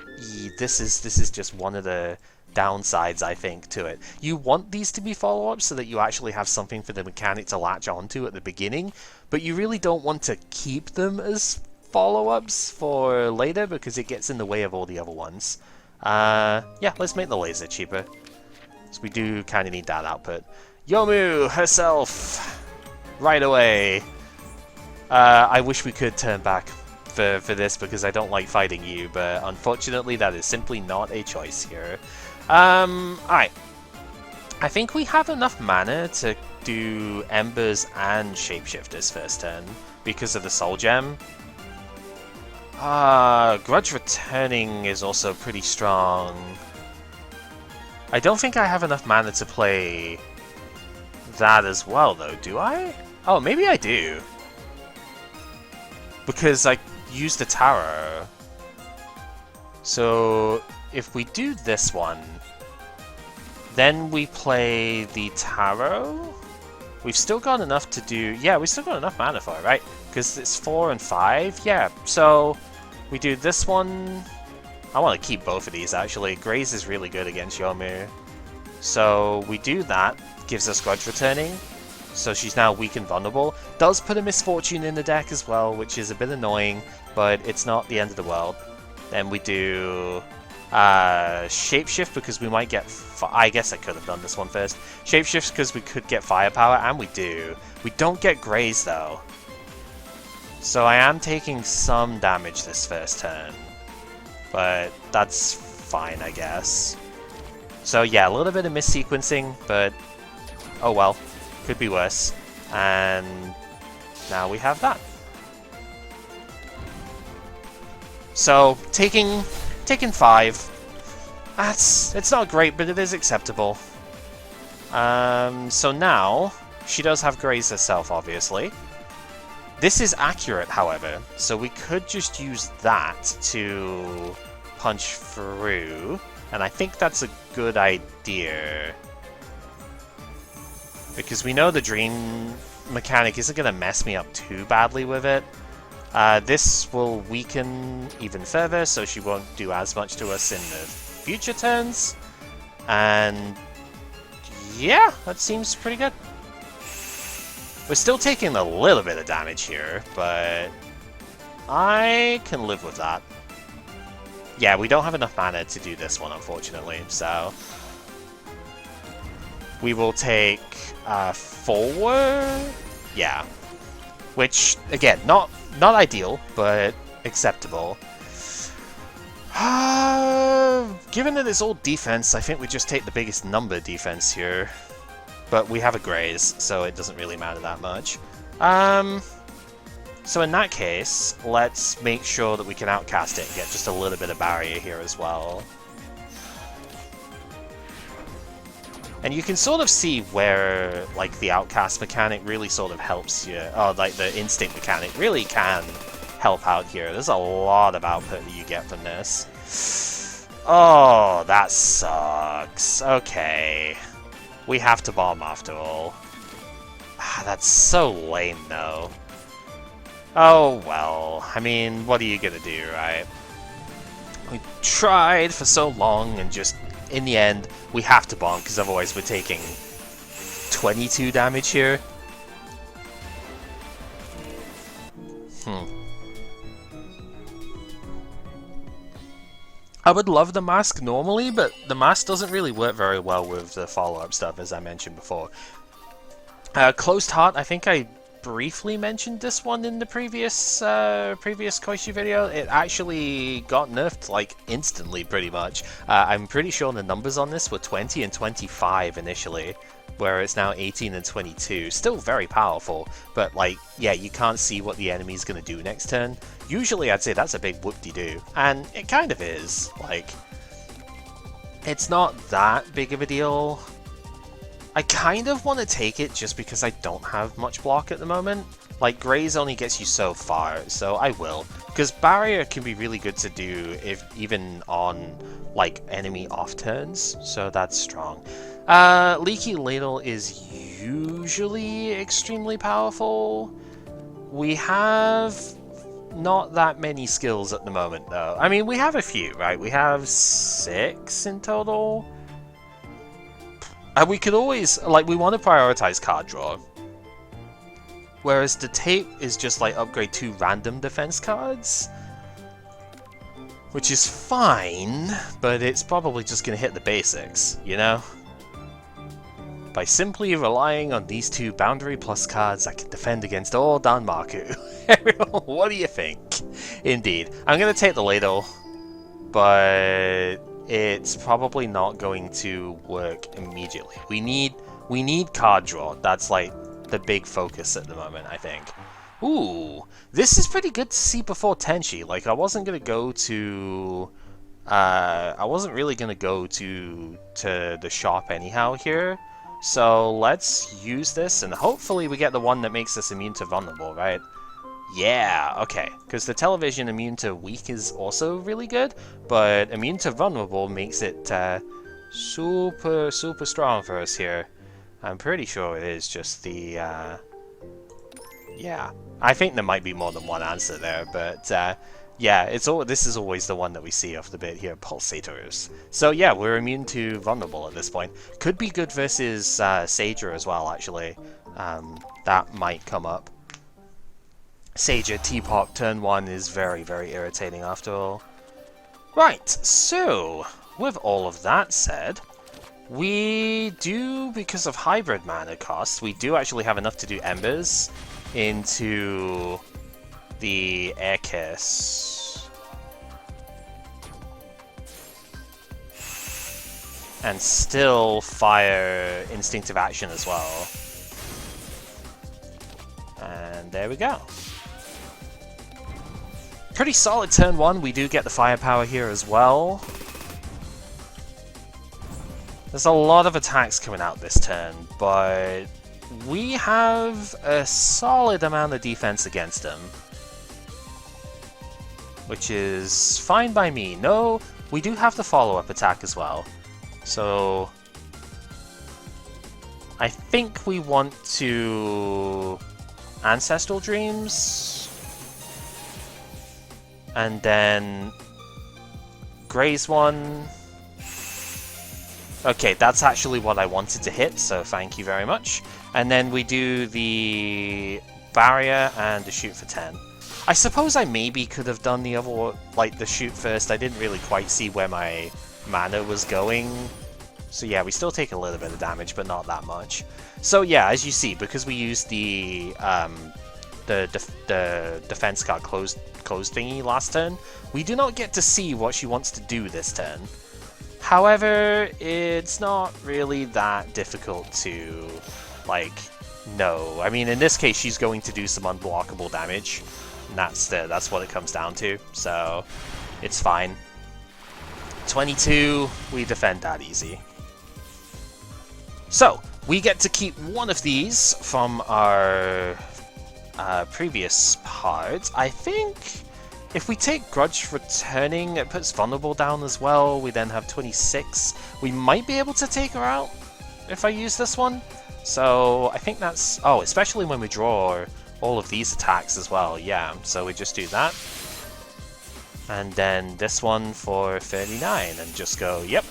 this is just one of the downsides, I think, to it. You want these to be follow-ups so that you actually have something for the mechanic to latch onto at the beginning, but you really don't want to keep them as follow-ups for later because it gets in the way of all the other ones. Yeah, let's make the laser cheaper. So we do kind of need that output. Yomu herself! Right away! I wish we could turn back for this because I don't like fighting you, but unfortunately that is simply not a choice here. Alright. I think we have enough mana to do Embers and Shapeshifters first turn because of the Soul Gem. Grudge Returning is also pretty strong. I don't think I have enough mana to play that as well, though, do I? Oh, maybe I do. Because I used the Tarot. So, if we do this one, then we play the Tarot. We've still got enough to do... Yeah, we've still got enough mana for it, right? Because it's 4 and 5. Yeah, so we do this one. I want to keep both of these, actually. Graze is really good against Yomu. So we do that. Gives us Grudge Returning. So she's now weak and vulnerable. Does put a Misfortune in the deck as well, which is a bit annoying, but it's not the end of the world. Then we do Shapeshift because we might get... I guess I could have done this one first. Shapeshift because we could get Firepower, and we do. We don't get Graze, though. So I am taking some damage this first turn. But that's fine, I guess. So yeah, a little bit of missequencing, but oh well. Could be worse. And now we have that. So taking 5. It's not great, but it is acceptable. So now she does have Graze herself, obviously. This is accurate, however, so we could just use that to punch through, and I think that's a good idea. Because we know the Dream mechanic isn't going to mess me up too badly with it. This will weaken even further, so she won't do as much to us in the future turns. And yeah, that seems pretty good. We're still taking a little bit of damage here, but I can live with that. Yeah, we don't have enough mana to do this one, unfortunately, so we will take 4. Yeah. Which, again, not ideal, but acceptable. Given that it's all defense, I think we just take the biggest number defense here. But we have a Graze, so it doesn't really matter that much. So in that case, let's make sure that we can outcast it and get just a little bit of barrier here as well. And you can sort of see where, like, the outcast mechanic really sort of helps you. Oh, like, the instinct mechanic really can help out here. There's a lot of output that you get from this. Oh, that sucks. Okay. We have to bomb after all. That's so lame, though. Oh, well. I mean, what are you gonna do, right? We tried for so long, and just, in the end, we have to bonk, because otherwise we're taking 22 damage here. I would love the mask normally, but the mask doesn't really work very well with the follow-up stuff, as I mentioned before. Closed Heart, I think I briefly mentioned this one in the previous Koishi video. It actually got nerfed like instantly, pretty much. I'm pretty sure the numbers on this were 20 and 25 initially, where it's now 18 and 22. Still very powerful, but like, yeah, you can't see what the enemy's gonna do next turn. Usually I'd say that's a big whoop-de-doo, and it kind of is. Like, it's not that big of a deal. I kind of want to take it just because I don't have much block at the moment. Like, Graze only gets you so far, so I will. Because Barrier can be really good to do if even on, like, enemy off turns, so that's strong. Leaky Ladle is usually extremely powerful. We have not that many skills at the moment, though. I mean, we have a few, right? We have 6 in total. And we could always, like, we want to prioritize card draw. Whereas the tape is just like upgrade 2 random defense cards. Which is fine, but it's probably just going to hit the basics, you know? By simply relying on these 2 boundary plus cards, I can defend against all Danmaku. Everyone, what do you think? Indeed. I'm going to take the Ladle, but it's probably not going to work immediately. We need card draw. That's like the big focus at the moment, I think. Ooh, this is pretty good to see before Tenchi. Like, I wasn't gonna go to I wasn't really gonna go to the shop anyhow here. So let's use this, and hopefully we get the one that makes us immune to vulnerable, right? Yeah, okay, because the television immune to weak is also really good, but immune to vulnerable makes it super strong for us here. I'm pretty sure it is just the, yeah, I think there might be more than one answer there, but yeah, this is always the one that we see off the bit here, pulsators. So yeah, we're immune to vulnerable at this point. Could be good versus Sager as well, actually. That might come up. Sager Teapot turn 1 is very irritating after all. Right, so with all of that said, we do, because of hybrid mana cost, we do actually have enough to do Embers into the Air Kiss. And still fire Instinctive Action as well. And there we go. Pretty solid turn 1, we do get the firepower here as well. There's a lot of attacks coming out this turn, but we have a solid amount of defense against them. Which is fine by me. No, we do have the follow-up attack as well. So I think we want to Ancestral Dreams. And then Graze one. Okay, that's actually what I wanted to hit, so thank you very much. And then we do the Barrier and the Shoot for 10. I suppose I maybe could have done the other, like the Shoot first. I didn't really quite see where my mana was going. So yeah, we still take a little bit of damage, but not that much. So yeah, as you see, because we used the defense card closed thingy last turn, we do not get to see what she wants to do this turn. However, it's not really that difficult to, like, know. I mean, in this case, she's going to do some unblockable damage, and that's what it comes down to, so it's fine. 22, we defend that easy. So, we get to keep one of these from our previous part. I think if we take Grudge Returning, it puts Vulnerable down as well. We then have 26. We might be able to take her out if I use this one. So I think that's... Oh, especially when we draw all of these attacks as well. Yeah, so we just do that. And then this one for 39, and just go, yep.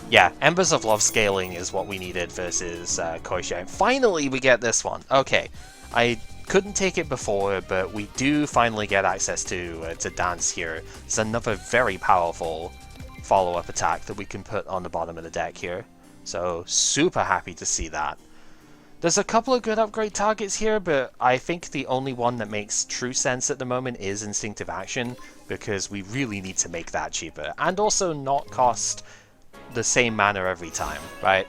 Yeah, Embers of Love scaling is what we needed versus Koishi. Finally, we get this one. Okay, I couldn't take it before, but we do finally get access to Dance here. It's another very powerful follow-up attack that we can put on the bottom of the deck here. So, super happy to see that. There's a couple of good upgrade targets here, but I think the only one that makes true sense at the moment is Instinctive Action, because we really need to make that cheaper, and also not cost the same mana every time, right?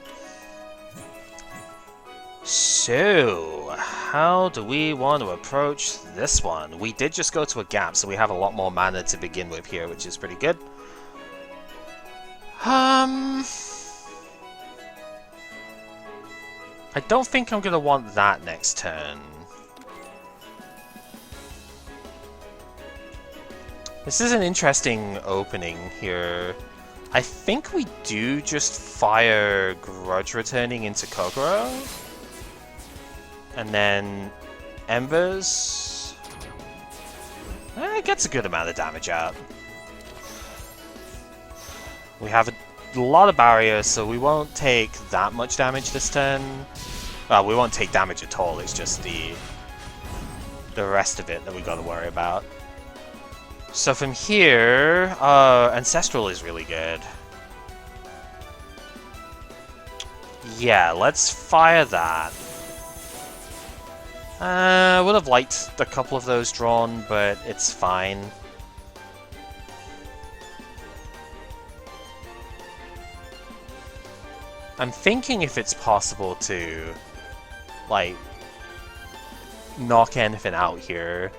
So, how do we want to approach this one? We did just go to a gap, so we have a lot more mana to begin with here, which is pretty good. I don't think I'm going to want that next turn. This is an interesting opening here. I think we do just fire Grudge Returning into Kokoro. And then Embers. It gets a good amount of damage out. We have a lot of barriers, so we won't take that much damage this turn. Well, we won't take damage at all, it's just the rest of it that we gotta worry about. So from here, Ancestral is really good. Yeah, let's fire that. I would have liked a couple of those drawn, but it's fine. I'm thinking if it's possible to, like, knock anything out here.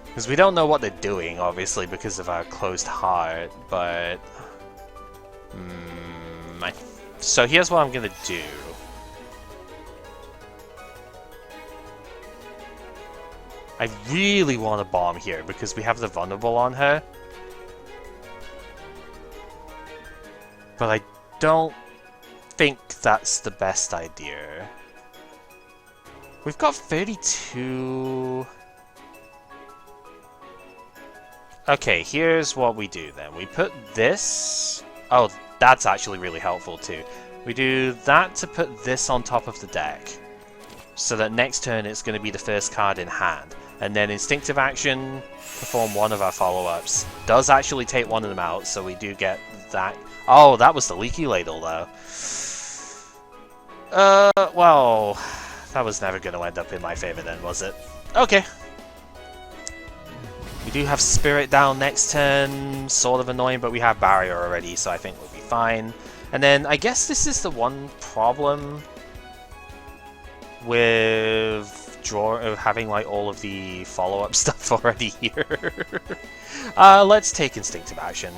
Because we don't know what they're doing, obviously, because of our closed heart, but... So here's what I'm gonna do. I really want to bomb here, because we have the vulnerable on her. But I don't think that's the best idea. We've got 32... Okay, here's what we do then. We put this... Oh, that's actually really helpful too. We do that to put this on top of the deck. So that next turn it's going to be the first card in hand. And then Instinctive Action, perform one of our follow-ups. Does actually take one of them out, so we do get that. Oh, that was the Leaky Ladle though. Well, that was never going to end up in my favor then, was it? Okay. We do have Spirit down next turn, sort of annoying, but we have Barrier already, so I think we'll be fine. And then I guess this is the one problem with having like all of the follow-up stuff already here. Let's take Instinctive Action,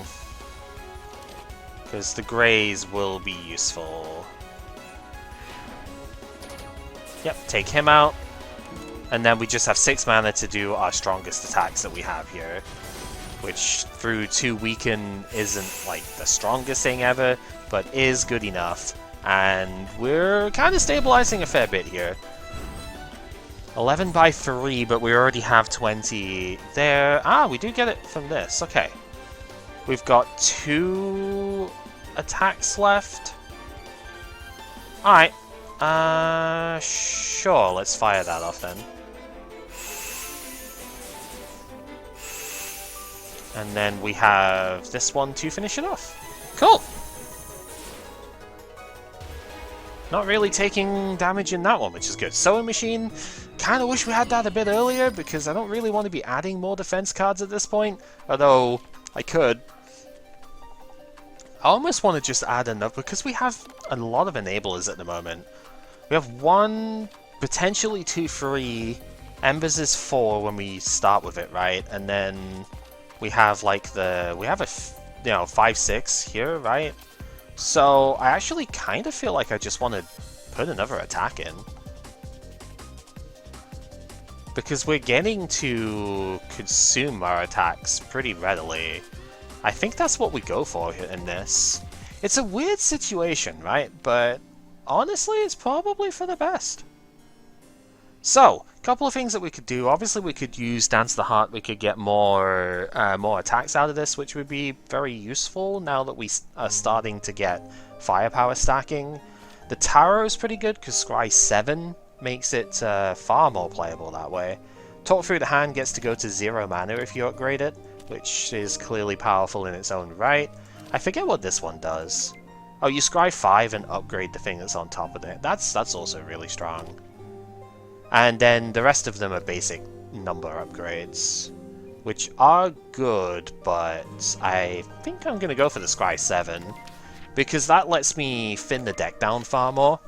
because the Greys will be useful. Yep, take him out. And then we just have 6 mana to do our strongest attacks that we have here. Which, through 2 weaken, isn't like the strongest thing ever, but is good enough. And we're kind of stabilizing a fair bit here. 11 by 3, but we already have 20 there. Ah, we do get it from this. Okay. We've got 2 attacks left. Alright. Sure, let's fire that off then. And then we have this one to finish it off. Cool! Not really taking damage in that one, which is good. Sewing Machine, kind of wish we had that a bit earlier, because I don't really want to be adding more defense cards at this point. Although, I could. I almost want to just add enough, because we have a lot of enablers at the moment. We have 1, potentially 2 free. Embers is 4 when we start with it, right? And then we have like we have a 5/6 here, right? So I actually kind of feel like I just want to put another attack in, because we're getting to consume our attacks pretty readily. I think that's what we go for in this. It's a weird situation, right? But honestly, it's probably for the best. So, Couple of things that we could do. Obviously, we could use Dance the Heart. We could get more attacks out of this, which would be very useful now that we are starting to get firepower stacking. The Tarot is pretty good because Scry 7 makes it far more playable that way. Talk Through the Hand gets to go to 0 mana if you upgrade it, which is clearly powerful in its own right. I forget what this one does. Oh, you Scry 5 and upgrade the thing that's on top of it. That's also really strong. And then the rest of them are basic number upgrades, which are good, but I think I'm going to go for the Scry 7, because that lets me thin the deck down far more.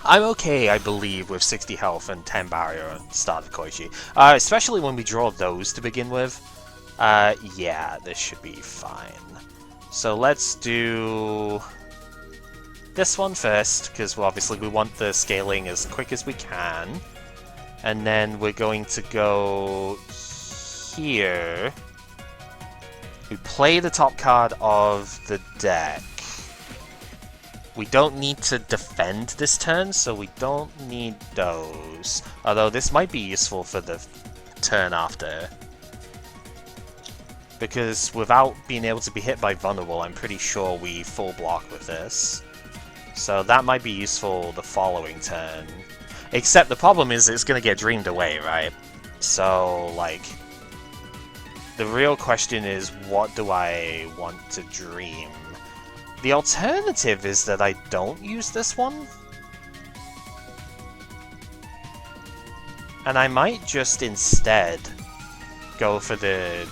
I'm okay, I believe, with 60 health and 10 barrier at the start of Koishi, especially when we draw those to begin with. Yeah, this should be fine. So let's do this one first, because obviously we want the scaling as quick as we can. And then we're going to go here. We play the top card of the deck. We don't need to defend this turn, so we don't need those. Although this might be useful for the turn after. Because without being able to be hit by Vulnerable, I'm pretty sure we full block with this. So that might be useful the following turn. Except the problem is it's going to get dreamed away, right? So, like, the real question is, what do I want to dream? The alternative is that I don't use this one. And I might just instead go for the...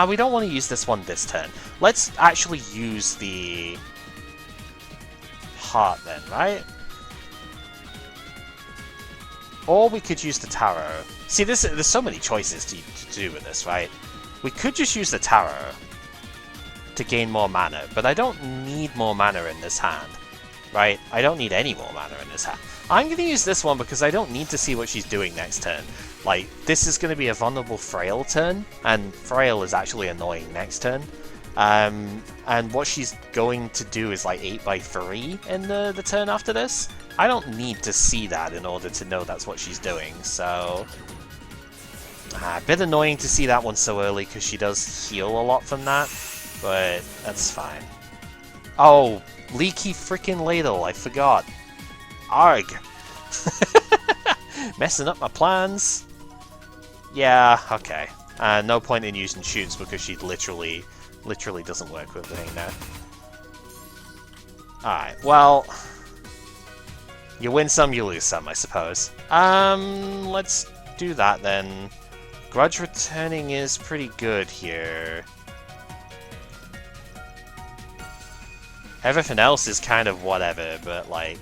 we don't want to use this one this turn. Let's actually use the heart then, right? Or we could use the tarot. See, there's so many choices to do with this, right? We could just use the tarot to gain more mana, but I don't need more mana in this hand, right? I don't need any more mana in this hand. I'm going to use this one because I don't need to see what she's doing next turn. Like, this is going to be a vulnerable Frail turn, and Frail is actually annoying next turn. And what she's going to do is like 8x3 in the turn after this. I don't need to see that in order to know that's what she's doing, so... a bit annoying to see that one so early, because she does heal a lot from that, but that's fine. Oh, Leaky frickin' Ladle, I forgot. Arg! Messing up my plans. Yeah, okay. No point in using shoots because she literally doesn't work with the thing now. Alright, well... you win some, you lose some, I suppose. Let's do that then. Grudge Returning is pretty good here. Everything else is kind of whatever, but like...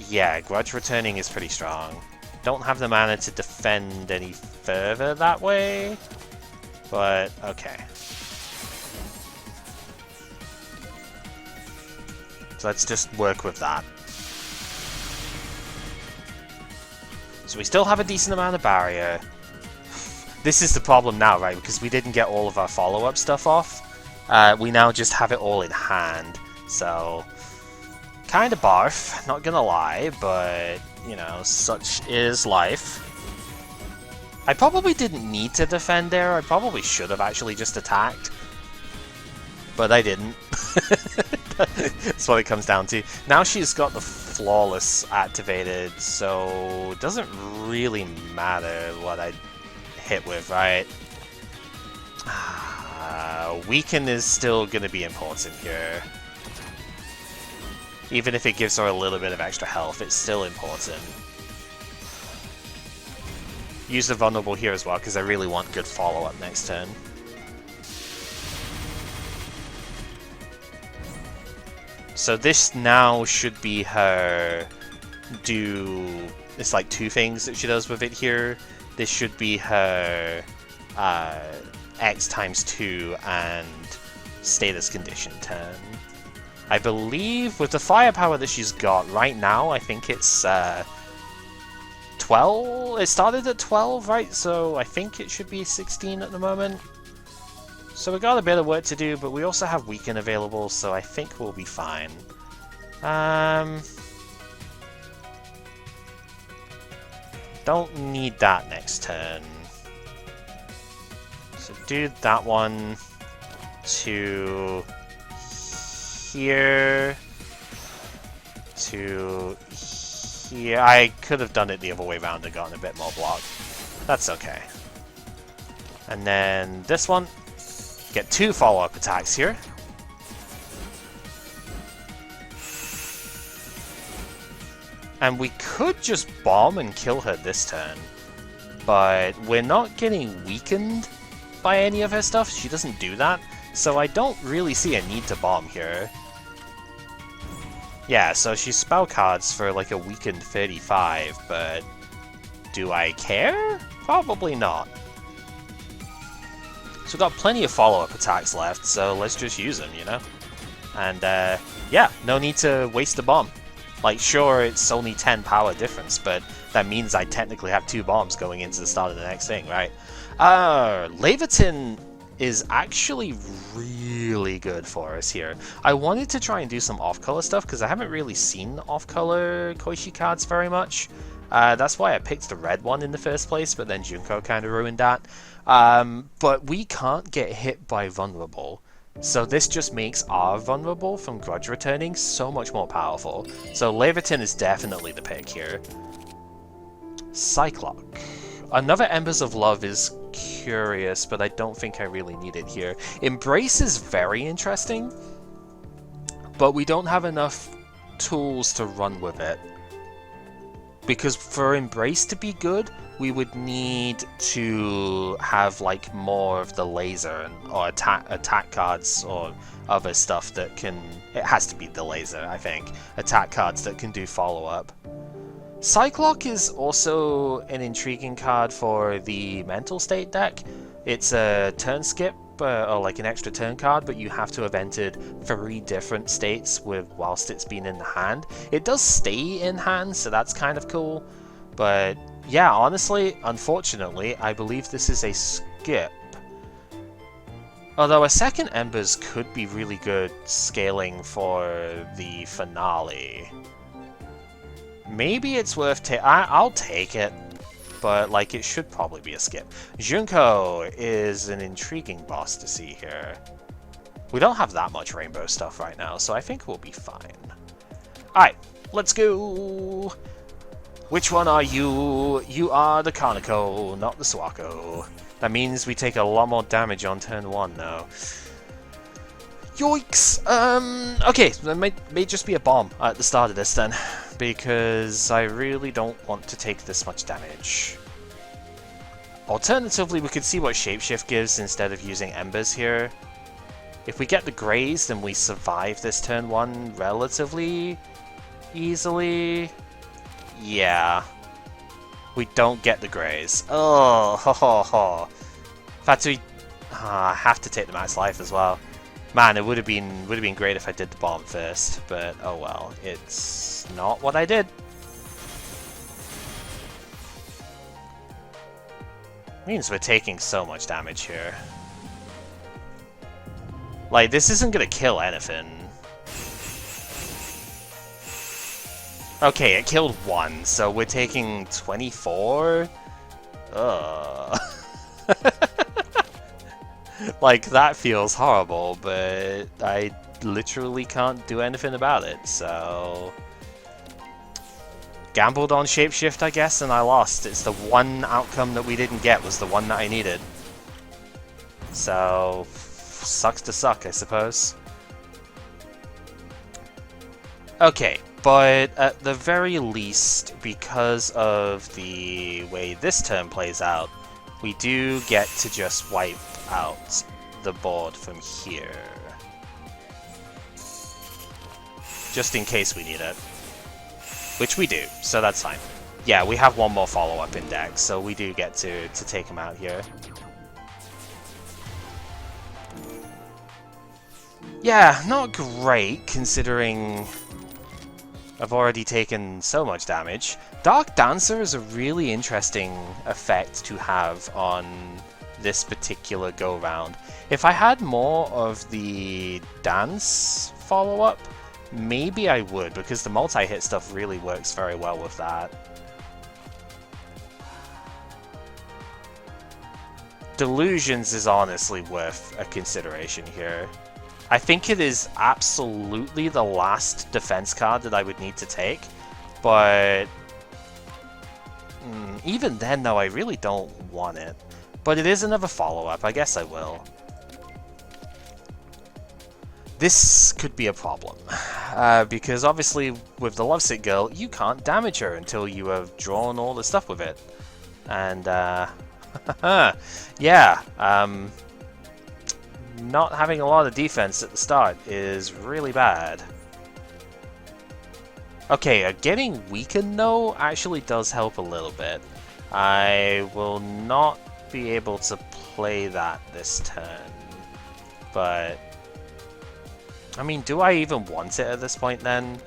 yeah, Grudge Returning is pretty strong. Don't have the mana to defend any further that way, but okay. So let's just work with that. So we still have a decent amount of barrier. This is the problem now, right? Because we didn't get all of our follow-up stuff off. We now just have it all in hand. So, kind of barf, not gonna lie, but, you know, such is life. I probably didn't need to defend there. I probably should have actually just attacked. But I didn't. That's what it comes down to. Now she's got the Flawless activated, so it doesn't really matter what I hit with, right? Weaken is still going to be important here. Even if it gives her a little bit of extra health, it's still important. Use the Vulnerable here as well, because I really want good follow-up next turn. So this now should be her do... it's like two things that she does with it here. This should be her X times 2 and status condition turn. I believe with the firepower that she's got right now, I think it's 12? It started at 12, right? So I think it should be 16 at the moment. So we got a bit of work to do, but we also have Weaken available, so I think we'll be fine. don't need that next turn. So do that one to here to here. I could have done it the other way around and gotten a bit more block. That's okay. And then this one, get 2 follow-up attacks here. And we could just bomb and kill her this turn, but we're not getting weakened by any of her stuff. She doesn't do that, so I don't really see a need to bomb here. Yeah, so she spell cards for like a weakened 35, but do I care? Probably not. So we've got plenty of follow-up attacks left, so let's just use them, you know? And yeah, no need to waste a bomb. Like, sure, it's only 10 power difference, but that means I technically have 2 bombs going into the start of the next thing, right? Levitin is actually really good for us here. I wanted to try and do some off-color stuff, because I haven't really seen off-color Koishi cards very much. That's why I picked the red one in the first place, but then Junko kind of ruined that. But we can't get hit by vulnerable. So this just makes our vulnerable from grudge returning so much more powerful. So Levitin is definitely the pick here. Cyclock. Another Embers of Love is curious, but I don't think I really need it here. Embrace is very interesting, but we don't have enough tools to run with it. Because for Embrace to be good, we would need to have like more of the laser or attack cards or other stuff that can... It has to be the laser, I think. Attack cards that can do follow-up. Cyclock is also an intriguing card for the mental state deck. It's a turn skip, or like an extra turn card, but you have to have entered 3 different states whilst it's been in the hand. It does stay in hand, so that's kind of cool. But yeah, honestly, unfortunately, I believe this is a skip. Although a second Embers could be really good scaling for the finale. Maybe it's worth I'll take it, but like it should probably be a skip. Junko is an intriguing boss to see here. We don't have that much rainbow stuff right now, so I think we'll be fine. Alright, let's go! Which one are you? You are the Kaneko, not the Suwako. That means we take a lot more damage on turn 1 now. Yoinks! Okay, there may just be a bomb at the start of this then, because I really don't want to take this much damage. Alternatively, we could see what Shapeshift gives instead of using Embers here. If we get the Greys, then we survive this turn 1 relatively easily. Yeah. We don't get the Greys. Oh, ho ho ho. In fact, I have to take the max life as well. Man, it would have been great if I did the bomb first, but oh well. It's not what I did. Means we're taking so much damage here. Like, this isn't gonna kill anything. Okay, it killed 1, so we're taking 24? Ugh. Like, that feels horrible, but I literally can't do anything about it, so... Gambled on Shapeshift, I guess, and I lost. It's the one outcome that we didn't get was the one that I needed. So... sucks to suck, I suppose. Okay, but at the very least, because of the way this turn plays out, we do get to just wipe out the board from here. Just in case we need it. Which we do, so that's fine. Yeah, we have one more follow-up in deck, so we do get to take him out here. Yeah, not great, considering I've already taken so much damage. Dark Dancer is a really interesting effect to have on this particular go-round. If I had more of the dance follow-up, maybe I would, because the multi-hit stuff really works very well with that. Delusions is honestly worth a consideration here. I think it is absolutely the last defense card that I would need to take, but even then though I really don't want it. But it is another follow-up, I guess I will. This could be a problem, because obviously with the Lovesick Girl, you can't damage her until you have drawn all the stuff with it. And, yeah, not having a lot of defense at the start is really bad. Okay, getting weakened though actually does help a little bit. I will not be able to play that this turn, but I mean, do I even want it at this point then?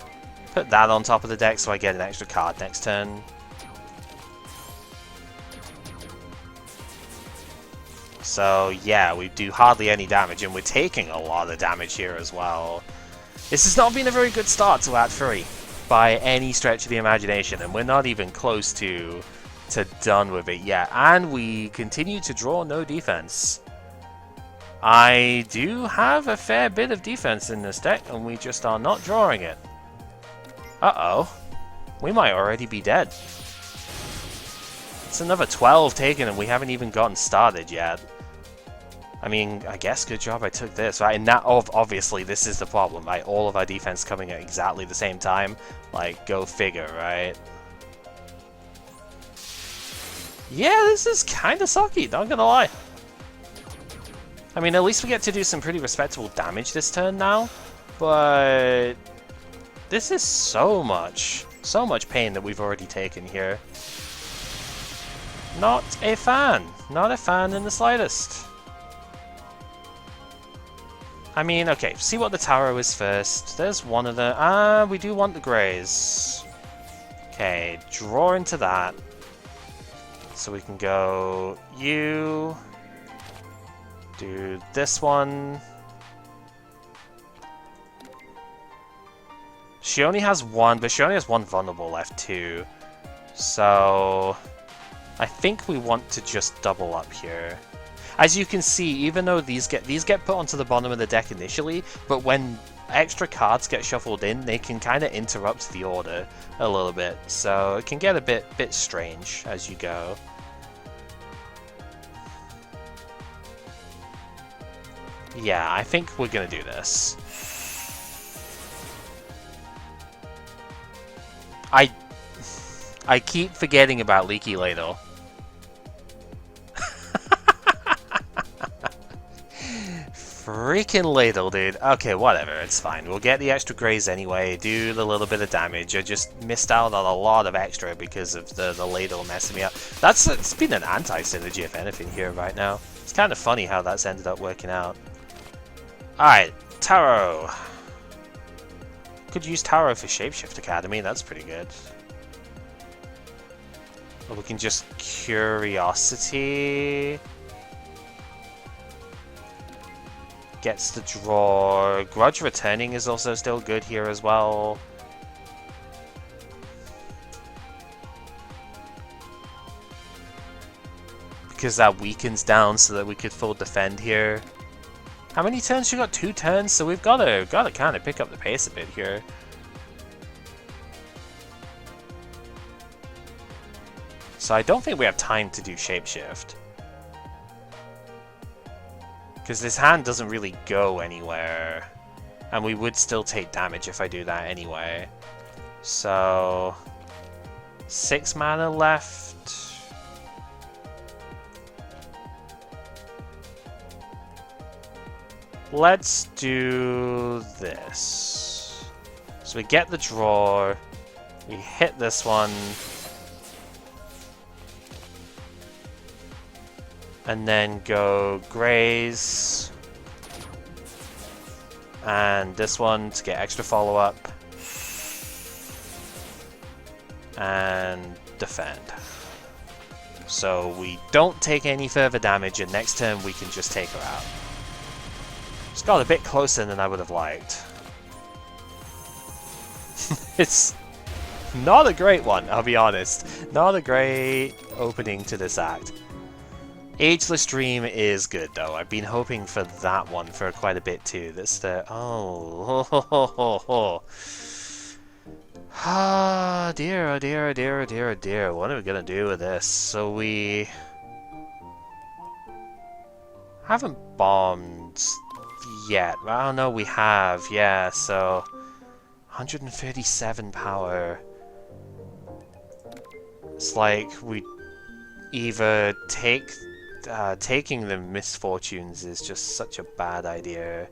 Put that on top of the deck so I get an extra card next turn. So yeah, we do hardly any damage, and we're taking a lot of damage here as well. This has not been a very good start to Act 3, by any stretch of the imagination, and we're not even close to done with it yet. And we continue to draw no defense. I do have a fair bit of defense in this deck, and we just are not drawing it. Uh-oh. We might already be dead. It's another 12 taken, and we haven't even gotten started yet. I mean, I guess good job I took this, right? And that, obviously, this is the problem, right? All of our defense coming at exactly the same time. Like, go figure, right? Yeah, this is kind of sucky, not gonna lie. I mean, at least we get to do some pretty respectable damage this turn now, but this is so much pain that we've already taken here. Not a fan. Not a fan in the slightest. I mean, okay, see what the tarot is first. There's one of the... we do want the greys. Okay, draw into that. So we can go... You... Do this one. She only has one, but she only has one vulnerable left too. So I think we want to just double up here. As you can see, even though these get put onto the bottom of the deck initially, but when extra cards get shuffled in, they can kind of interrupt the order a little bit. So it can get a bit strange as you go. Yeah, I think we're gonna do this. I keep forgetting about Leaky Ladle. Freaking Ladle, dude. Okay, whatever, it's fine. We'll get the extra greys anyway, do the little bit of damage. I just missed out on a lot of extra because of the Ladle messing me up. It's been an anti-synergy, if anything, here right now. It's kind of funny how that's ended up working out. Alright, Tarot. Could use Tarot for Shapeshift Academy, that's pretty good. Or we can just Curiosity. Gets the draw. Grudge Returning is also still good here as well. Because that weakens down so that we could full defend here. How many turns? You got 2 turns, so we've gotta kind of pick up the pace a bit here. So I don't think we have time to do Shapeshift. Because this hand doesn't really go anywhere. And we would still take damage if I do that anyway. So 6 mana left. Let's do this. So we get the draw, we hit this one, and then go Graze, and this one to get extra follow-up, and defend. So we don't take any further damage, and next turn we can just take her out. It's got a bit closer than I would have liked. It's not a great one, I'll be honest. Not a great opening to this act. Ageless Dream is good though. I've been hoping for that one for quite a bit too. That's the ah dear, oh dear, oh dear, oh dear, oh dear. What are we gonna do with this? So we haven't bombed yet. Oh no, we have. Yeah, so 137 power. It's like we either taking the misfortunes is just such a bad idea.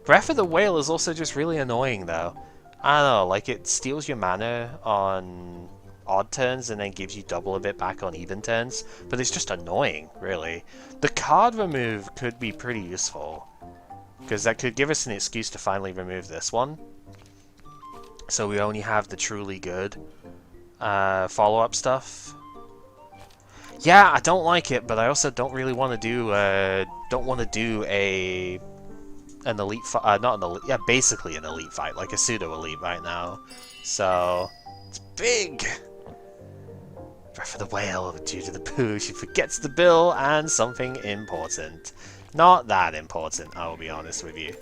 Breath of the Whale is also just really annoying though. I don't know, like it steals your mana on odd turns and then gives you double of it back on even turns, but it's just annoying, really. The card remove could be pretty useful, because that could give us an excuse to finally remove this one. So we only have the truly good follow-up stuff. Yeah, I don't like it, but I also don't really want to do an elite fight, not an elite, yeah, basically an elite fight, like a pseudo-elite right now. So, it's big! Breath of the Whale, due to the poo, she forgets the bill and something important. Not that important, I will be honest with you.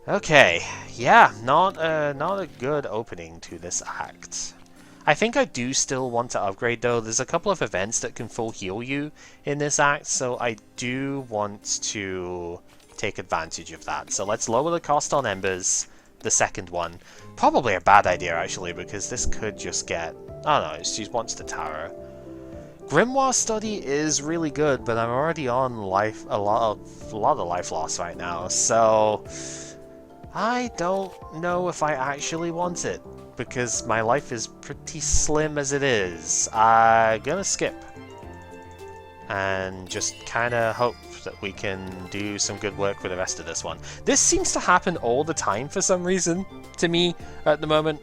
Okay, yeah, not a good opening to this act. I think I do still want to upgrade though. There's a couple of events that can full heal you in this act, so I do want to take advantage of that. So let's lower the cost on Embers, the second one. Probably a bad idea actually, because this could just get... I don't know, she wants the tower. Grimoire Study is really good, but I'm already on a lot of life loss right now, so I don't know if I actually want it, because my life is pretty slim as it is. I'm gonna skip and just kind of hope that we can do some good work with the rest of this one. This seems to happen all the time for some reason to me at the moment.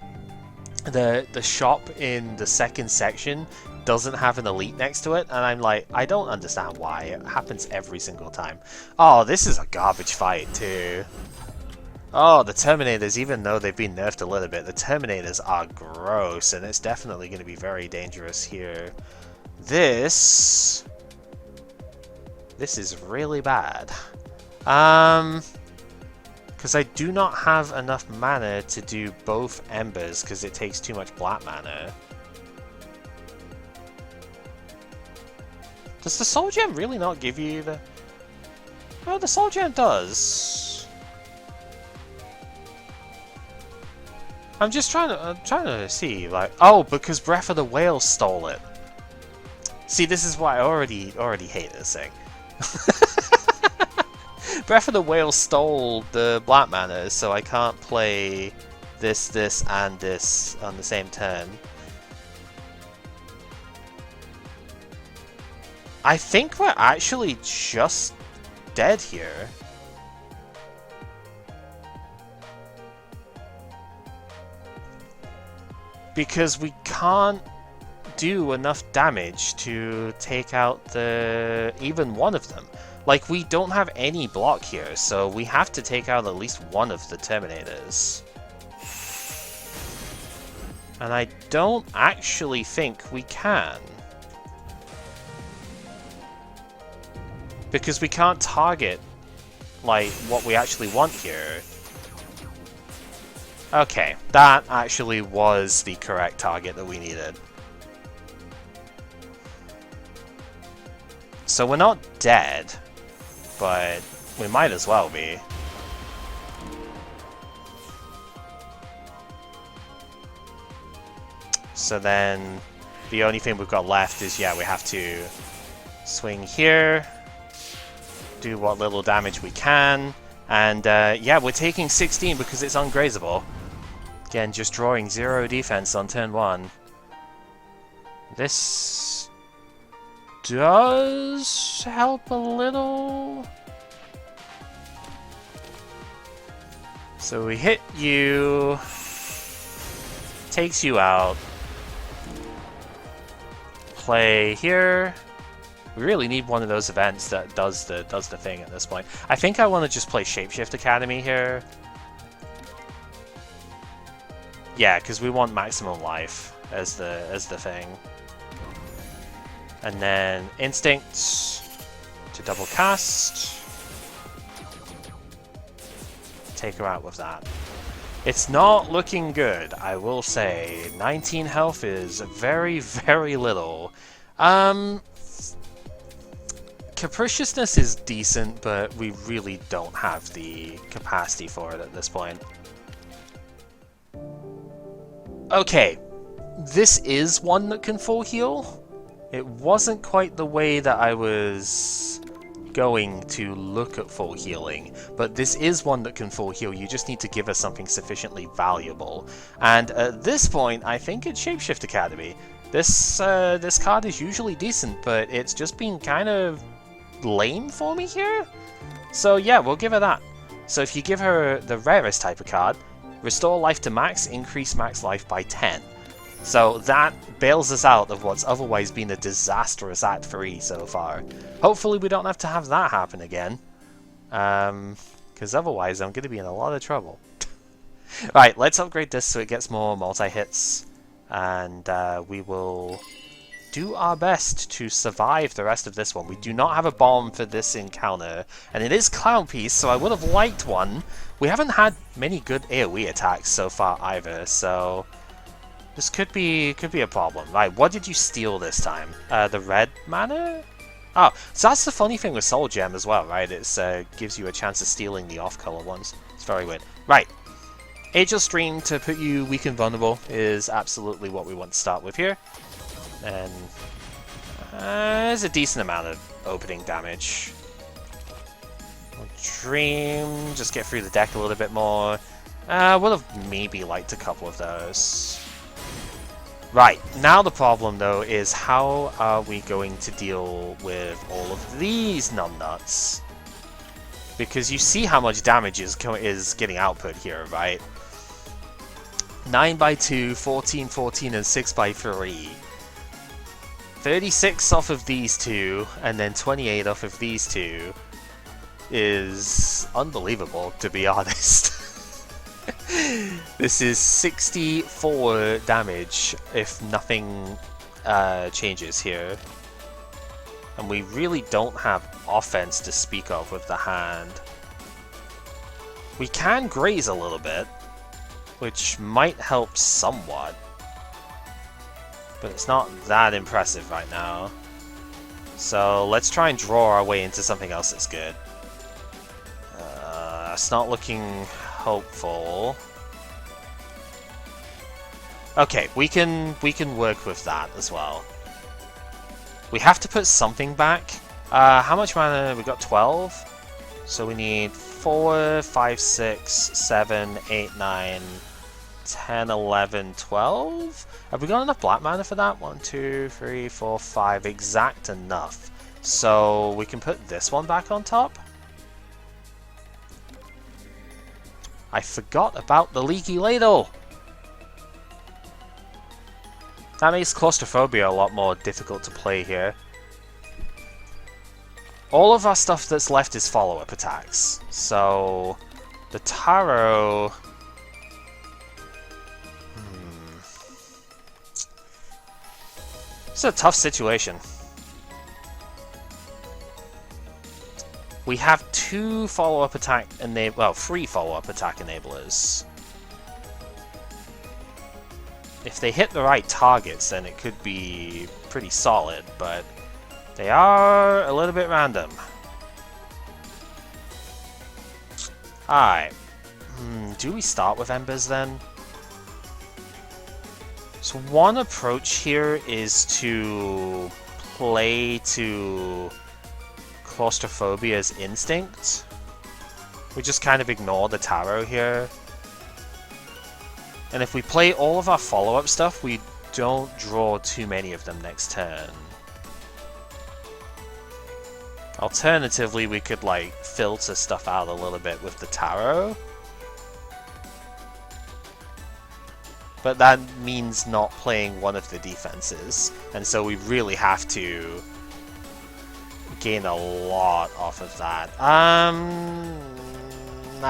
The shop in the second section doesn't have an elite next to it, and I'm like, I don't understand why. It happens every single time. Oh, this is a garbage fight too. Oh, the Terminators, even though they've been nerfed a little bit, the Terminators are gross, and it's definitely going to be very dangerous here. This is really bad. Because I do not have enough mana to do both Embers, because it takes too much black mana. Does the Soul Gem really not give you the... Oh, the Soul Gem does. I'm trying to see, like... Oh, because Breath of the Whale stole it. See, this is why I already hate this thing. Breath of the Whale stole the black mana, so I can't play this, and this on the same turn. I think we're actually just dead here. Because we can't do enough damage to take out even one of them. Like, we don't have any block here, so we have to take out at least one of the Terminators. And I don't actually think we can. Because we can't target, like, what we actually want here. Okay, that actually was the correct target that we needed. So we're not dead, but we might as well be. So then the only thing we've got left is, yeah, we have to swing here, do what little damage we can, and yeah, we're taking 16 because it's ungrazable. Again, just drawing 0 defense on turn 1. This does help a little. So we hit you, takes you out, play here. We really need one of those events that does the thing at this point. I think I want to just play Shapeshift Academy here. Yeah, because we want maximum life as the thing. And then Instincts. to double cast. Take her out with that. It's not looking good, I will say. 19 health is very, very little. Capriciousness is decent, but we really don't have the capacity for it at this point. Okay, this is one that can full heal. It wasn't quite the way that I was going to look at full healing, but this is one that can full heal. You just need to give us something sufficiently valuable. And at this point, I think it's Shapeshift Academy. This card is usually decent, but it's just been kind of lame for me here. So yeah, we'll give her that. So if you give her the rarest type of card, restore life to max, increase max life by 10. So that bails us out of what's otherwise been a disastrous Act 3 so far. Hopefully we don't have to have that happen again. Because otherwise I'm going to be in a lot of trouble. Right, let's upgrade this so it gets more multi-hits. And we will do our best to survive the rest of this one. We do not have a bomb for this encounter. And it is Clown Piece, so I would have liked one. We haven't had many good AoE attacks so far either, so this could be a problem. Right, what did you steal this time? The red mana? Oh, so that's the funny thing with Soul Gem as well, right? It gives you a chance of stealing the off-color ones. It's very weird. Right, Angel Stream to put you weak and vulnerable is absolutely what we want to start with here. And there's a decent amount of opening damage. Dream, just get through the deck a little bit more. Would have maybe liked a couple of those. Right, now the problem though is how are we going to deal with all of these numbnuts? Because you see how much damage is getting output here, right? 9 by 2, 14, 14, and 6 by 3. 36 off of these two, and then 28 off of these two is unbelievable, to be honest. This is 64 damage if nothing changes here. And we really don't have offense to speak of with the hand. We can graze a little bit, which might help somewhat. But it's not that impressive right now. So let's try and draw our way into something else that's good. It's not looking hopeful. Okay, we can work with that as well. We have to put something back. How much mana? We got 12. So we need 4, 5, 6, 7, 8, 9, 10, 11, 12? Have we got enough black mana for that? 1, 2, 3, 4, 5. Exact enough. So we can put this one back on top. I forgot about the leaky ladle! That makes claustrophobia a lot more difficult to play here. All of our stuff that's left is follow-up attacks. So the Taro... It's a tough situation. We have 2 follow-up attack well, 3 follow-up attack enablers. If they hit the right targets, then it could be pretty solid, but they are a little bit random. Alright. Do we start with Embers then? So one approach here is to play to Claustrophobia's instinct. We just kind of ignore the Taro here. And if we play all of our follow-up stuff, we don't draw too many of them next turn. Alternatively, we could like filter stuff out a little bit with the Taro. But that means not playing one of the defenses, and so we really have to gain a lot off of that. I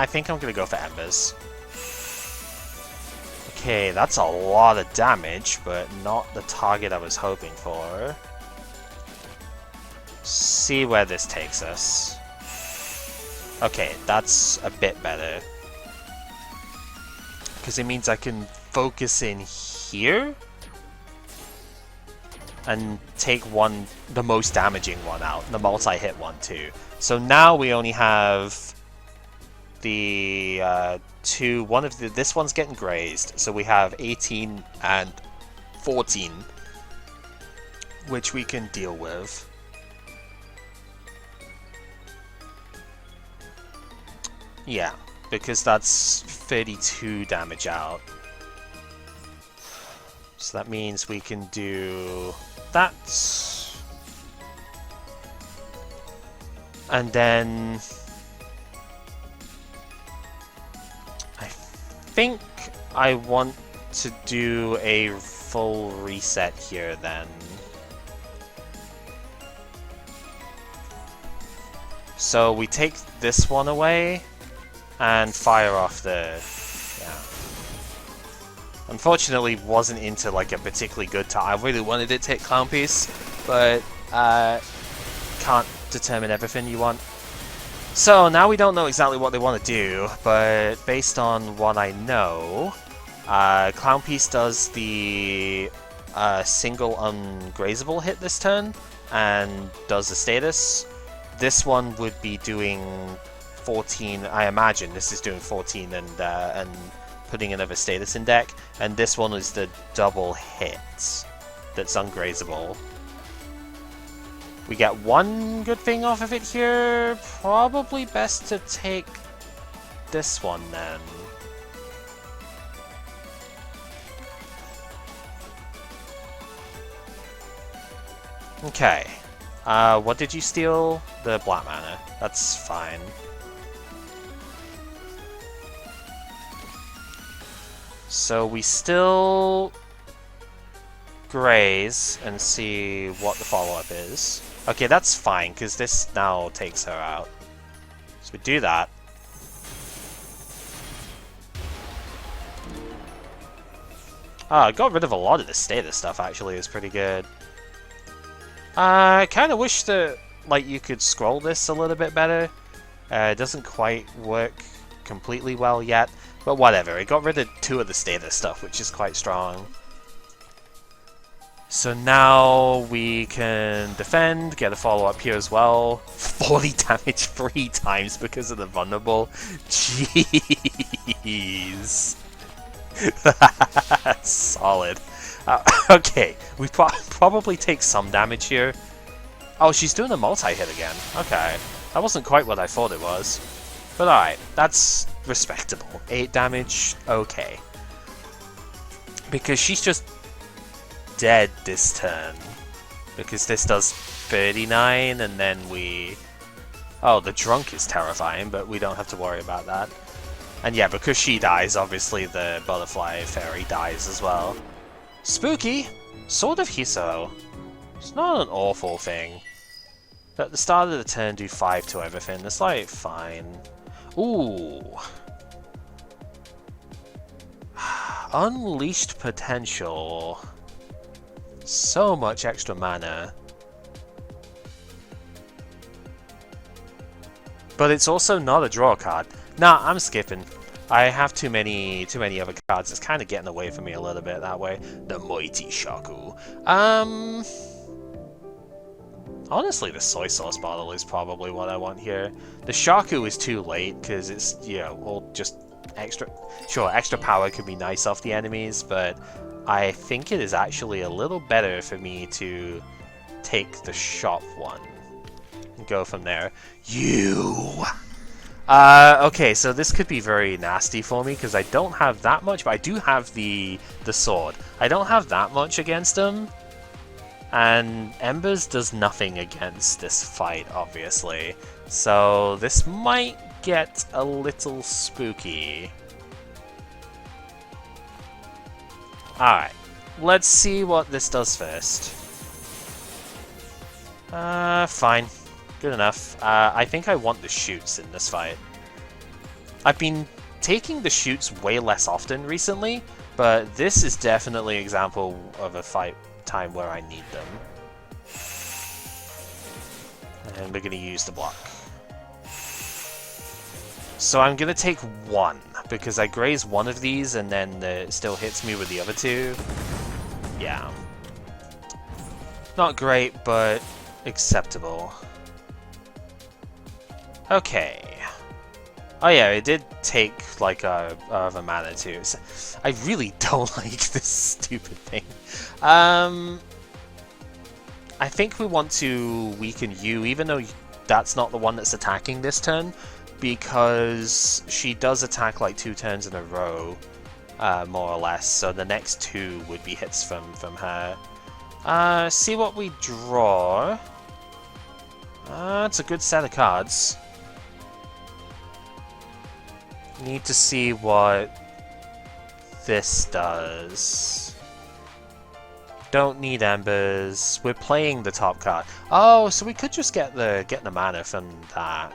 think I'm gonna go for Embers. Okay, that's a lot of damage, but not the target I was hoping for. See where this takes us. Okay, that's a bit better. Because it means I can focus in here and take the most damaging one out, the multi-hit one too. So now we only have the this one's getting grazed, so we have 18 and 14, which we can deal with. Yeah, because that's 32 damage out. So that means we can do that. And then I think I want to do a full reset here then. So we take this one away and fire off the... yeah. Unfortunately, wasn't into like a particularly good time. I really wanted it to hit Clown Piece, but can't determine everything you want. So now we don't know exactly what they want to do, but based on what I know, Clown Piece does the single ungrazable hit this turn and does the status. This one would be doing 14. I imagine this is doing 14 and putting another status in deck, and this one is the double hit that's ungrazable. We get one good thing off of it here. Probably best to take this one then. Okay. What did you steal? The black mana. That's fine. So we still graze and see what the follow-up is. Okay, that's fine, because this now takes her out. So we do that. I got rid of a lot of the status stuff, actually. It's pretty good. I kind of wish that like you could scroll this a little bit better. It doesn't quite work completely well yet, but whatever. It got rid of 2 of the status stuff, which is quite strong. So now we can defend, get a follow-up here as well. 40 damage 3 times because of the vulnerable. Jeez. That's solid. Okay, we probably take some damage here. Oh, she's doing a multi-hit again. Okay, that wasn't quite what I thought it was. But alright, that's respectable. 8 damage, okay. Because she's just dead this turn. Because this does 39, and then we... oh, the drunk is terrifying, but we don't have to worry about that. And yeah, because she dies, obviously the butterfly fairy dies as well. Spooky! Sword of Hiso. It's not an awful thing. At the start of the turn, do 5 to everything. It's like, fine. Ooh. Unleashed Potential. So much extra mana. But it's also not a draw card. Nah, I'm skipping. I have too many other cards. It's kind of getting away from me a little bit that way. The Mighty Shaku. Honestly, the soy sauce bottle is probably what I want here. The Shaku is too late because it's, you know, all just extra. Sure, extra power could be nice off the enemies, but I think it is actually a little better for me to take the shop one and go from there. Okay, so this could be very nasty for me because I don't have that much, but I do have the sword. I don't have that much against him, and Embers does nothing against this fight, obviously. So this might get a little spooky. Alright, let's see what this does first. Fine. Good enough. I think I want the shoots in this fight. I've been taking the shoots way less often recently, but this is definitely an example of a fight time where I need them. And we're going to use the block. So I'm going to take one, because I graze one of these and then it still hits me with the other two. Yeah. Not great, but acceptable. Okay. Oh yeah, it did take like a mana too. So I really don't like this stupid thing. I think we want to weaken you, even though that's not the one that's attacking this turn, because she does attack like 2 turns in a row, more or less. So the next 2 would be hits from her. See what we draw. It's a good set of cards. Need to see what this does. Don't need embers. We're playing the top card. Oh, so we could just get the mana from that.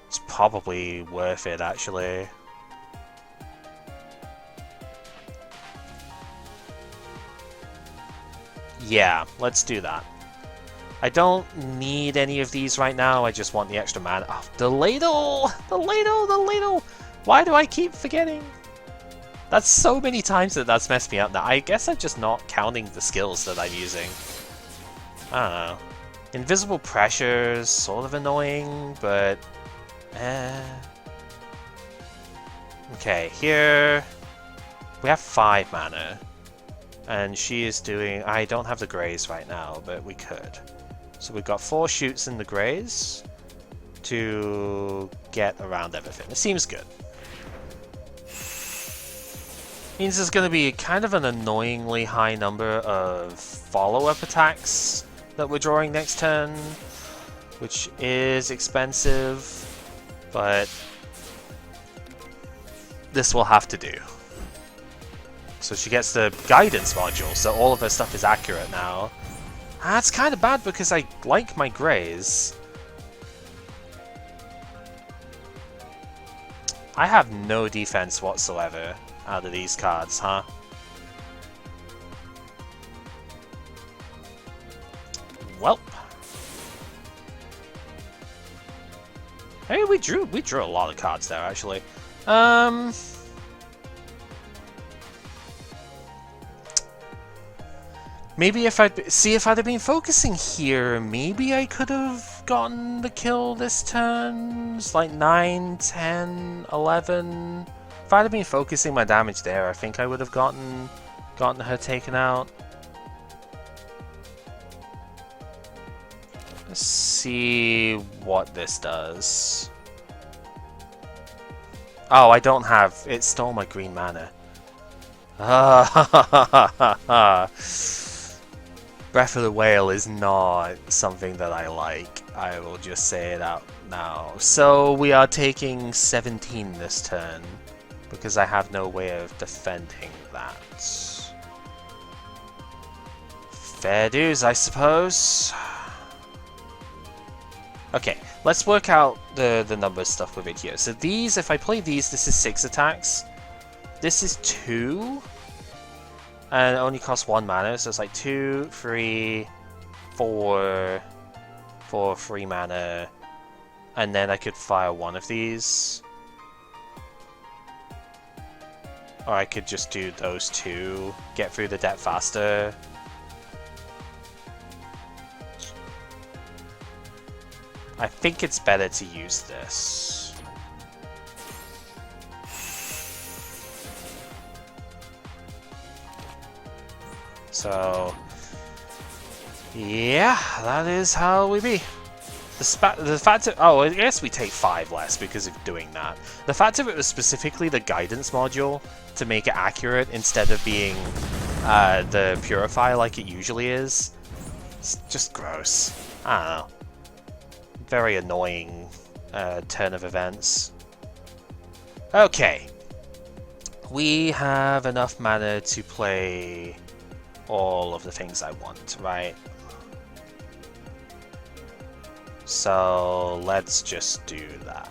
It's probably worth it, actually. Yeah, let's do that. I don't need any of these right now, I just want the extra mana. Oh, the ladle! The ladle! The ladle! Why do I keep forgetting? That's so many times that's messed me up now. I guess I'm just not counting the skills that I'm using. I don't know. Invisible pressure's sort of annoying, but... Okay, here... We have 5 mana. And she is doing... I don't have the graze right now, but we could. So we've got 4 shoots in the graze to get around everything. It seems good. Means there's going to be kind of an annoyingly high number of follow-up attacks that we're drawing next turn, which is expensive, but this will have to do. So she gets the guidance module, so all of her stuff is accurate now. That's kind of bad because I like my graze. I have no defense whatsoever out of these cards, huh? Welp. Hey, we drew a lot of cards there, actually. Maybe if I'd have been focusing here, maybe I could have gotten the kill this turn. It's like 9, 10, 11. If I'd have been focusing my damage there, I think I would have gotten her taken out. Let's see what this does. Oh, I don't have... It stole my green mana. Breath of the Whale is not something that I like. I will just say it out now. So we are taking 17 this turn, because I have no way of defending that. Fair dues, I suppose. Okay, let's work out the number stuff with it here. So these, if I play these, this is 6 attacks. This is 2. And it only costs 1 mana, so it's like 2, 3, 4 free mana. And then I could fire one of these. Or I could just do those 2, get through the deck faster. I think it's better to use this. So, yeah, that is how we be. The fact of... Oh, I guess we take 5 less because of doing that. The fact of it was specifically the guidance module to make it accurate instead of being the purify like it usually is. It's just gross. I don't know. Very annoying turn of events. Okay. We have enough mana to play all of the things I want, right? So let's just do that.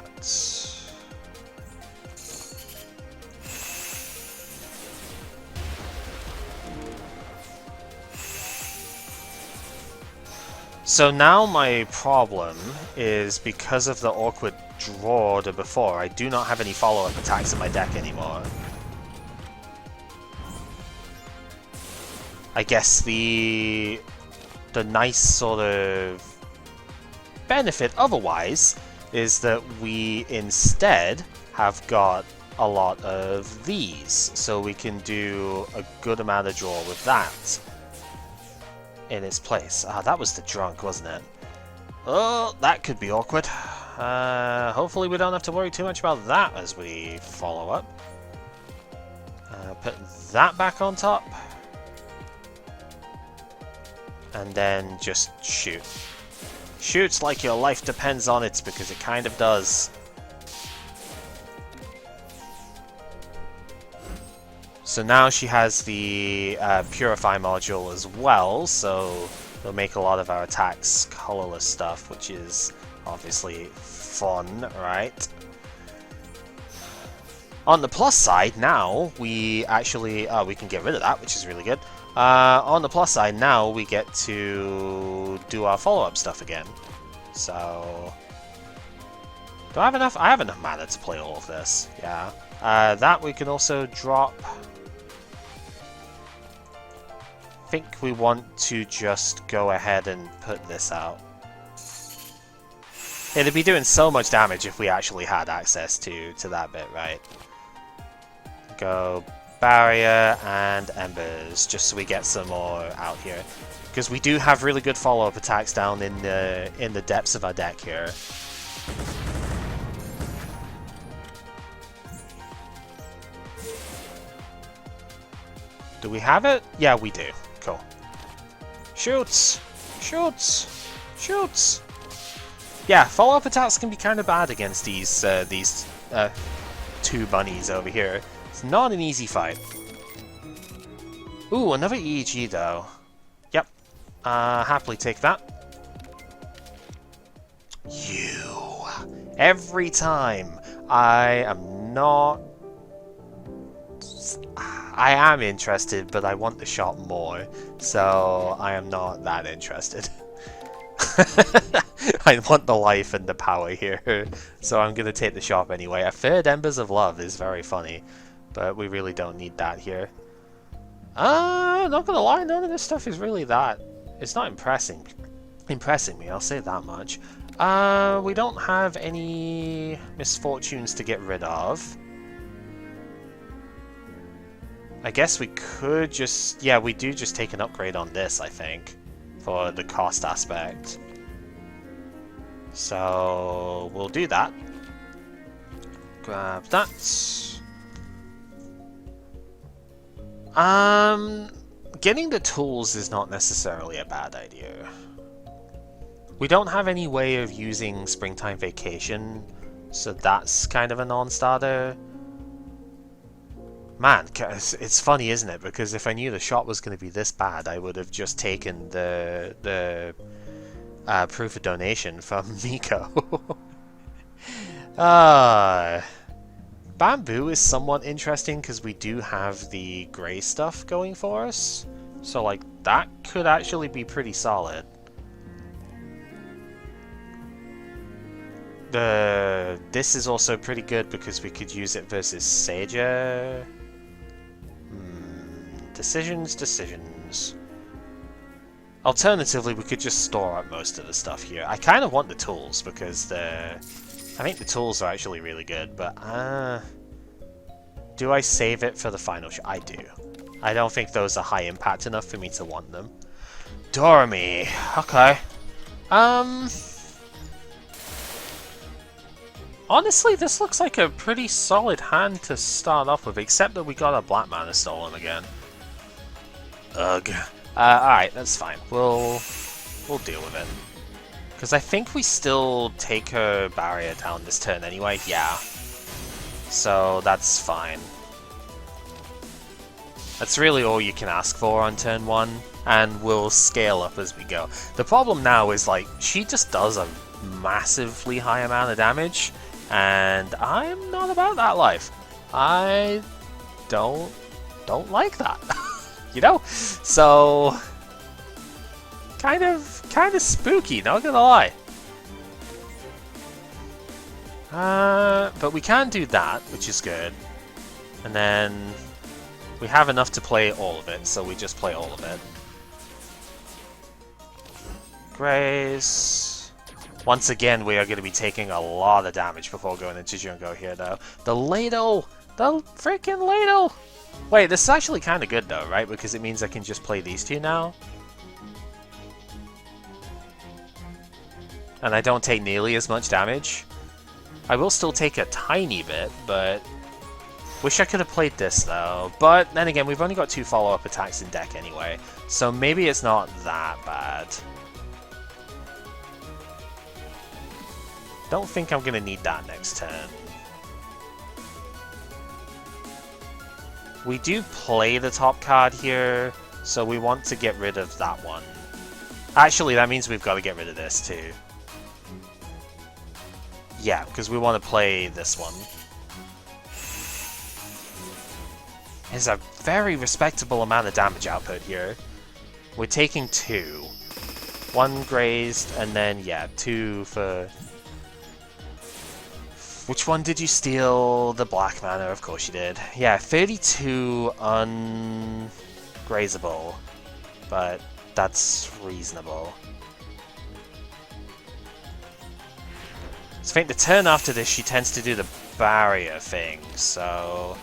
So now my problem is because of the awkward draw order before, I do not have any follow-up attacks in my deck anymore. I guess the nice sort of benefit otherwise is that we instead have got a lot of these, so we can do a good amount of draw with that in its place. Ah, that was the drunk, wasn't it? Oh, that could be awkward. Hopefully we don't have to worry too much about that as we follow up. Put that back on top. And then just shoot. Shoot like your life depends on it, because it kind of does. So now she has the Purify module as well, so it'll make a lot of our attacks colorless stuff, which is obviously fun, right? On the plus side, now we actually we can get rid of that, which is really good. On the plus side, now we get to do our follow-up stuff again. So, do I have enough? I have enough mana to play all of this. Yeah. That we can also drop. I think we want to just go ahead and put this out. It'd be doing so much damage if we actually had access to that bit, right? Go barrier and embers, just so we get some more out here, because we do have really good follow-up attacks down in the depths of our deck here. Do we have it? Yeah, we do. Cool. Shoots! Shoots! Shoots! Yeah, follow-up attacks can be kind of bad against these two bunnies over here. It's not an easy fight. Ooh, another EEG though. Yep. Happily take that. You. Every time I am not... I am interested, but I want the shop more, so I am not that interested. I want the life and the power here, so I'm gonna take the shop anyway. A third Embers of Love is very funny, but we really don't need that here. Not gonna lie, none of this stuff is really that. It's not impressing me, I'll say that much. We don't have any misfortunes to get rid of. I guess we could just... yeah, we do just take an upgrade on this, I think, for the cost aspect. So we'll do that. Grab that. Getting the tools is not necessarily a bad idea. We don't have any way of using Springtime Vacation, so that's kind of a non-starter. Man, it's funny, isn't it? Because if I knew the shop was going to be this bad, I would have just taken the proof of donation from Miko. Bamboo is somewhat interesting because we do have the grey stuff going for us. So, like, that could actually be pretty solid. This is also pretty good because we could use it versus Sager. Decisions. Alternatively, we could just store up most of the stuff here. I kind of want the tools because I think the tools are actually really good, but do I save it for the final shot? I do. I don't think those are high impact enough for me to want them. Dormy. Okay. Honestly, this looks like a pretty solid hand to start off with, except that we got a black mana stolen again. Ugh. Alright, that's fine. We'll deal with it. Because I think we still take her barrier down this turn anyway. Yeah. So that's fine. That's really all you can ask for on turn 1, and we'll scale up as we go. The problem now is, like, she just does a massively high amount of damage, and I'm not about that life. I don't like that. You know? So kind of spooky, not gonna lie. But we can do that, which is good. And then we have enough to play all of it, so we just play all of it. Grace. Once again, we are going to be taking a lot of damage before going into Junko here, though. The ladle! The freaking ladle! Wait, this is actually kind of good, though, right? Because it means I can just play these two now. And I don't take nearly as much damage. I will still take a tiny bit, but... Wish I could have played this, though. But then again, we've only got 2 follow-up attacks in deck anyway, so maybe it's not that bad. Don't think I'm gonna need that next turn. We do play the top card here, so we want to get rid of that one. Actually, that means we've got to get rid of this too. Yeah, because we want to play this one. There's a very respectable amount of damage output here. We're taking 2. 1 grazed, and then, yeah, 2 for... Which one did you steal? The black mana, of course you did. Yeah, 32 ungrazable, but that's reasonable. So I think the turn after this, she tends to do the barrier thing, so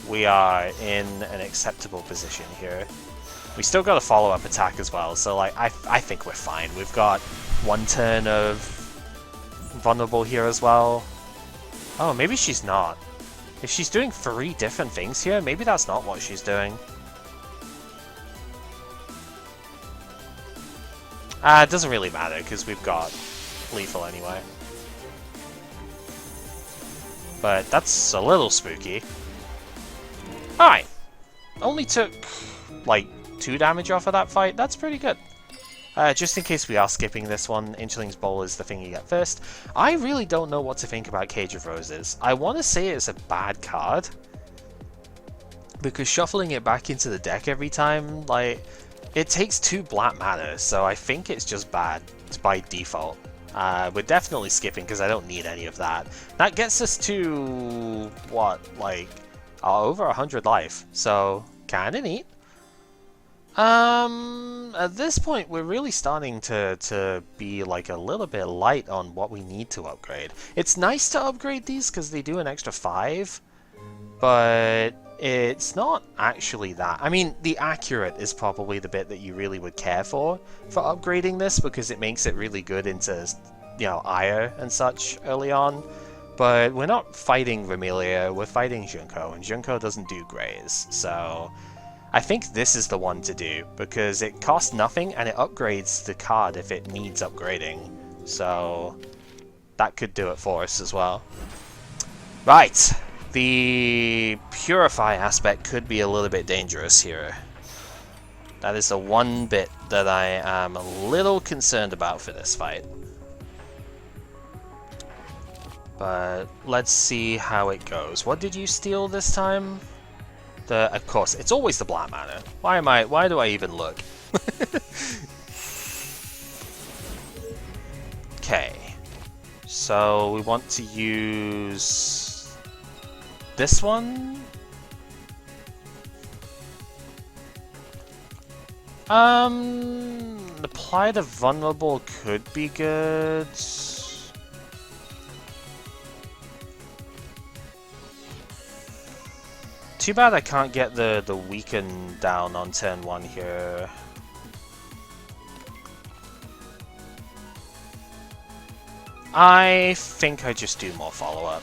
we are in an acceptable position here. We still got a follow-up attack as well, so like I think we're fine. We've got 1 turn of vulnerable here as well. Oh, maybe she's not. If she's doing 3 different things here, maybe that's not what she's doing. It doesn't really matter, because we've got lethal anyway. But that's a little spooky. Alright. Only took, like, 2 damage off of that fight. That's pretty good. Just in case we are skipping this one, Inchling's Bowl is the thing you get first. I really don't know what to think about Cage of Roses. I want to say it's a bad card, because shuffling it back into the deck every time, like, it takes 2 black mana, so I think it's just bad by default. We're definitely skipping because I don't need any of that. That gets us to, what, like, over 100 life, so kinda neat. At this point, we're really starting to be like a little bit light on what we need to upgrade. It's nice to upgrade these because they do an extra 5, but it's not actually that. I mean, the accurate is probably the bit that you really would care for upgrading this, because it makes it really good into, you know, Ire and such early on. But we're not fighting Remelia, we're fighting Junko, and Junko doesn't do Graze, so I think this is the one to do, because it costs nothing and it upgrades the card if it needs upgrading. So that could do it for us as well. Right, the Purify aspect could be a little bit dangerous here. That is the one bit that I am a little concerned about for this fight. But let's see how it goes. What did you steal this time? Of course, it's always the black mana. Why do I even look? Okay. So we want to use this one. Apply the vulnerable could be good. Too bad I can't get the weaken down on turn 1 here. I think I just do more follow-up.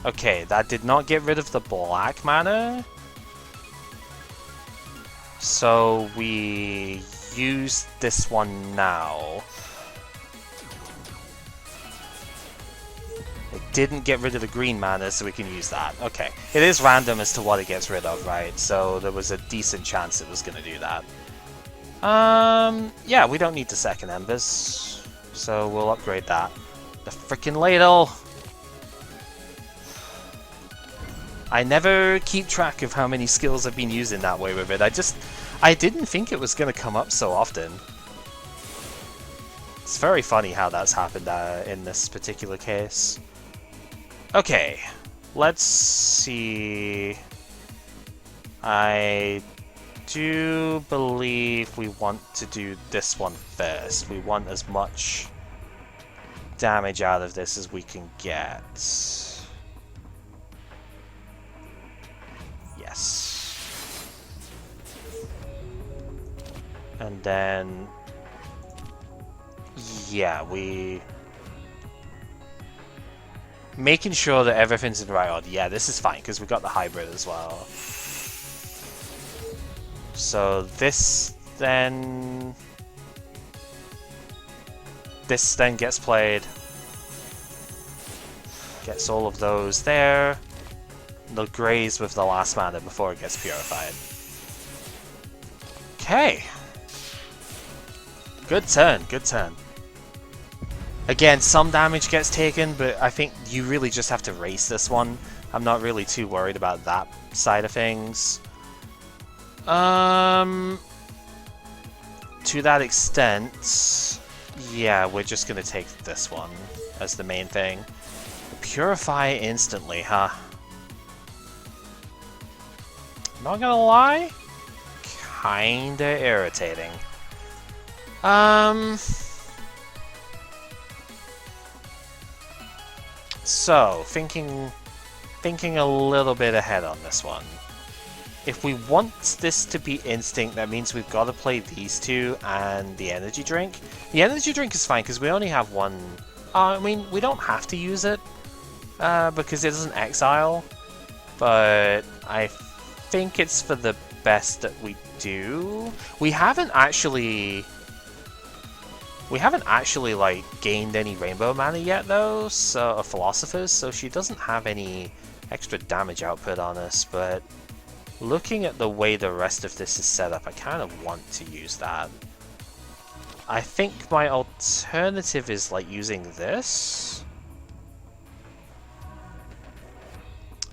Okay, that did not get rid of the black mana. So we use this one now. It didn't get rid of the green mana, so we can use that. Okay. It is random as to what it gets rid of, right? So there was a decent chance it was going to do that. Yeah, we don't need the second Embers, so we'll upgrade that. The frickin' ladle! I never keep track of how many skills I've been using that way with it. I didn't think it was going to come up so often. It's very funny how that's happened in this particular case. Okay, let's see. I do believe we want to do this one first. We want as much damage out of this as we can get. Yes. And then... yeah, making sure that everything's in the right order. Yeah, this is fine, because we got the hybrid as well. So this then gets played. Gets all of those there. They'll graze with the last mana before it gets purified. Okay. Good turn, good turn. Again, some damage gets taken, but I think you really just have to race this one. I'm not really too worried about that side of things. To that extent, yeah, we're just gonna take this one as the main thing. Purify instantly, huh? Not gonna lie, kinda irritating. So, thinking a little bit ahead on this one. If we want this to be instinct, that means we've got to play these two and the energy drink. The energy drink is fine because we only have one. I mean, we don't have to use it because it doesn't exile, but I think it's for the best that we do. We haven't actually like gained any rainbow mana yet though, so philosophers, so she doesn't have any extra damage output on us, but looking at the way the rest of this is set up, I kind of want to use that. I think my alternative is like using this,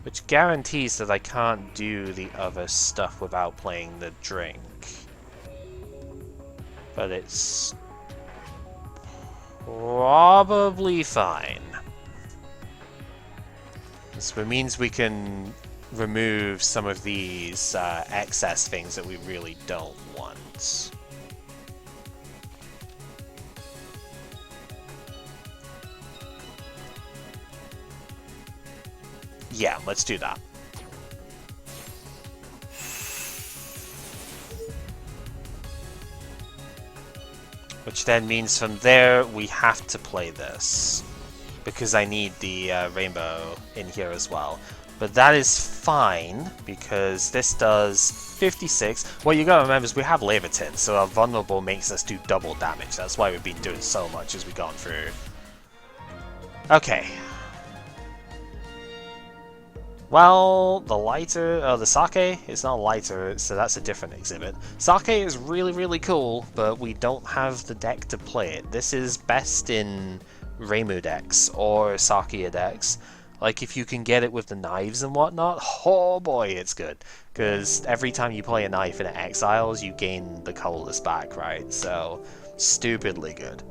which guarantees that I can't do the other stuff without playing the drink. But it's probably fine. This means we can remove some of these excess things that we really don't want. Yeah, let's do that. Which then means from there we have to play this, because I need the rainbow in here as well. But that is fine, because this does 56. What you gotta remember is we have Levitin, so our vulnerable makes us do double damage. That's why we've been doing so much as we've gone through. Okay. Well, the lighter, the sake, it's not lighter, so that's a different exhibit. Sake is really, really cool, but we don't have the deck to play it. This is best in Reimu decks or Sakia decks. Like, if you can get it with the knives and whatnot, oh boy, it's good. Because every time you play a knife and it exiles, you gain the colorless back, right? So, stupidly good.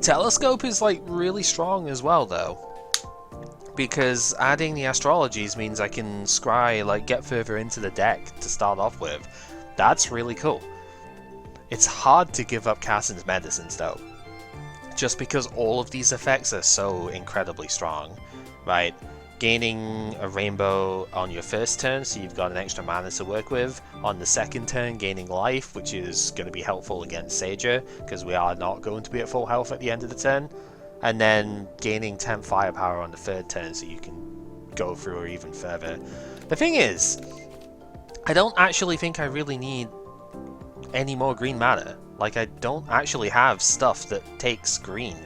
Telescope is like really strong as well though, because adding the astrologies means I can scry, like get further into the deck to start off with. That's really cool. It's hard to give up Cassin's medicines though, just because all of these effects are so incredibly strong, right? Gaining a rainbow on your first turn, so you've got an extra mana to work with. On the second turn, gaining life, which is going to be helpful against Sager, because we are not going to be at full health at the end of the turn. And then gaining 10 firepower on the third turn, so you can go through or even further. The thing is, I don't actually think I really need any more green mana. Like, I don't actually have stuff that takes green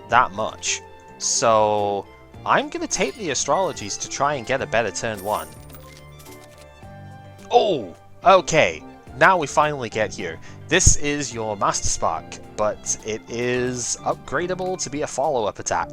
that much. So I'm going to take the astrologies to try and get a better turn one. Oh, okay. Now we finally get here. This is your Master Spark, but it is upgradable to be a follow-up attack.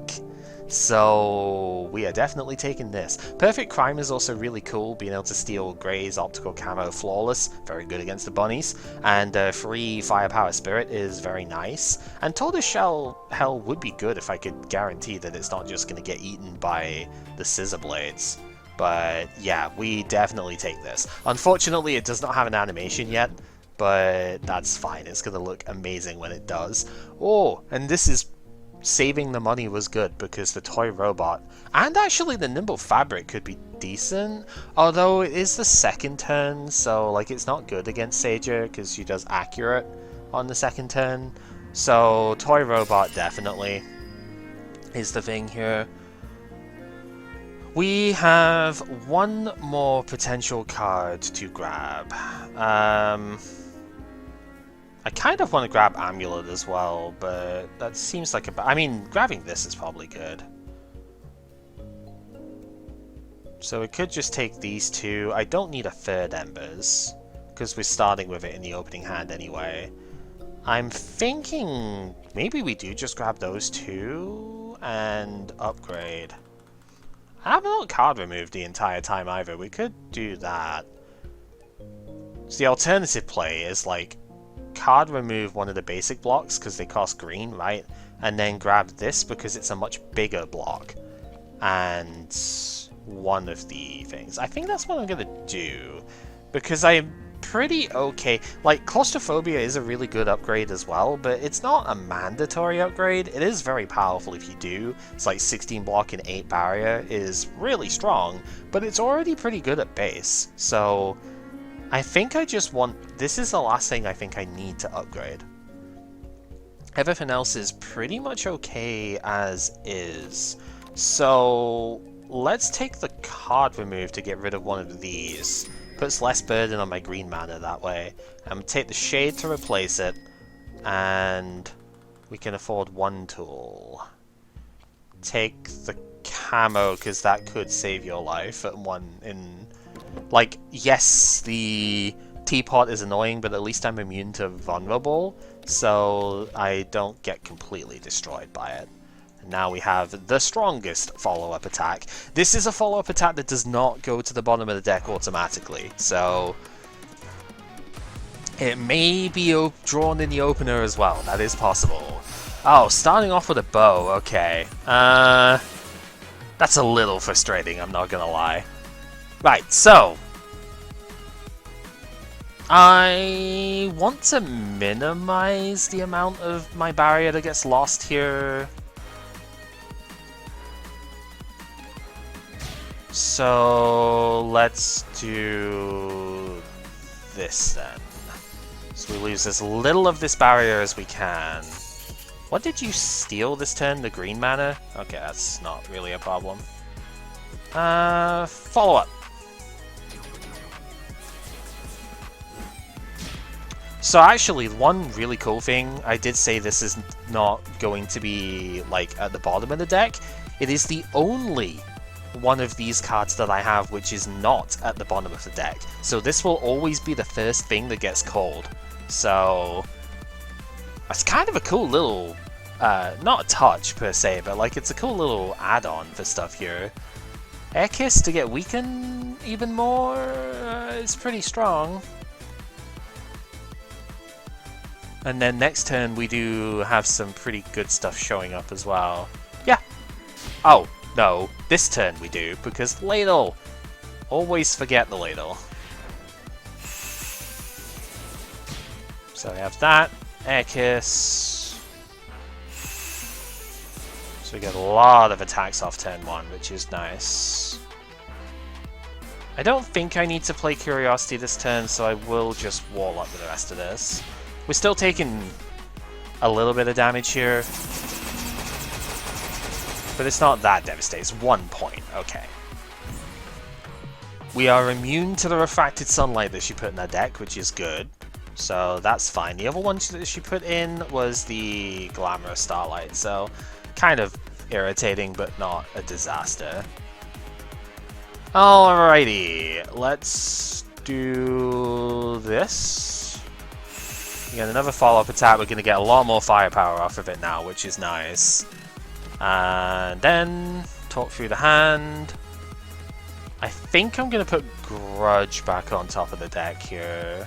So we are definitely taking this. Perfect Crime is also really cool, being able to steal Grey's optical camo flawless, very good against the bunnies, and free Firepower Spirit is very nice. And Tortoiseshell Hell would be good if I could guarantee that it's not just going to get eaten by the Scissor Blades. But yeah, we definitely take this. Unfortunately, it does not have an animation yet, but that's fine. It's going to look amazing when it does. Oh, and this is saving the money was good because the toy robot and actually the nimble fabric could be decent, although it is the second turn, so like it's not good against Sager because she does accurate on the second turn. So toy robot definitely is the thing here. We have one more potential card to grab. I kind of want to grab Amulet as well, but that seems like I mean, grabbing this is probably good. So we could just take these two. I don't need a third Embers, because we're starting with it in the opening hand anyway. I'm thinking maybe we do just grab those two and upgrade. I haven't got card removed the entire time either. We could do that. So the alternative play is like card remove one of the basic blocks because they cost green, right? And then grab this because it's a much bigger block. And one of the things. I think that's what I'm going to do. Because I'm pretty okay. Like, Claustrophobia is a really good upgrade as well, but it's not a mandatory upgrade. It is very powerful if you do. It's like 16 block and 8 barrier is really strong, but it's already pretty good at base. So I think I just want... This is the last thing I think I need to upgrade. Everything else is pretty much okay as is. So let's take the card remove to get rid of one of these. Puts less burden on my green mana that way. Take the Shade to replace it. And we can afford one tool. Take the Camo, because that could save your life at one in... Like, yes, the teapot is annoying, but at least I'm immune to vulnerable, so I don't get completely destroyed by it. And now we have the strongest follow-up attack. This is a follow-up attack that does not go to the bottom of the deck automatically, so it may be drawn in the opener as well. That is possible. Oh, starting off with a bow. Okay. That's a little frustrating, I'm not gonna lie. Right, so I want to minimize the amount of my barrier that gets lost here. So let's do this then. So we lose as little of this barrier as we can. What did you steal this turn? The green mana? Okay, that's not really a problem. Follow up. So actually, one really cool thing, I did say this is not going to be like at the bottom of the deck. It is the only one of these cards that I have which is not at the bottom of the deck. So this will always be the first thing that gets called. So it's kind of a cool little, not a touch per se, but like it's a cool little add-on for stuff here. Air Kiss to get weakened even more is pretty strong. And then next turn we do have some pretty good stuff showing up as well. Yeah. Oh, no. This turn we do, because Ladle. Always forget the Ladle. So we have that. Air Kiss. So we get a lot of attacks off turn 1, which is nice. I don't think I need to play Curiosity this turn, so I will just wall up with the rest of this. We're still taking a little bit of damage here, but it's not that devastating. It's 1 point. Okay. We are immune to the refracted sunlight that she put in her deck, which is good. So that's fine. The other one that she put in was the Glamorous Starlight, so kind of irritating, but not a disaster. Alrighty, let's do this. We got another follow-up attack. We're going to get a lot more firepower off of it now, which is nice. And then talk through the hand. I think I'm going to put Grudge back on top of the deck here.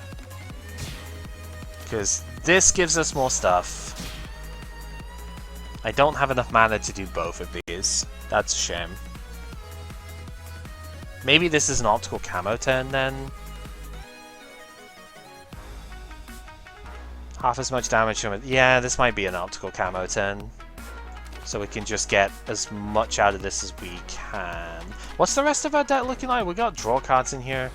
Because this gives us more stuff. I don't have enough mana to do both of these. That's a shame. Maybe this is an optical camo turn then? Half as much damage from it. Yeah, this might be an optical camo turn. So we can just get as much out of this as we can. What's the rest of our deck looking like? We got draw cards in here?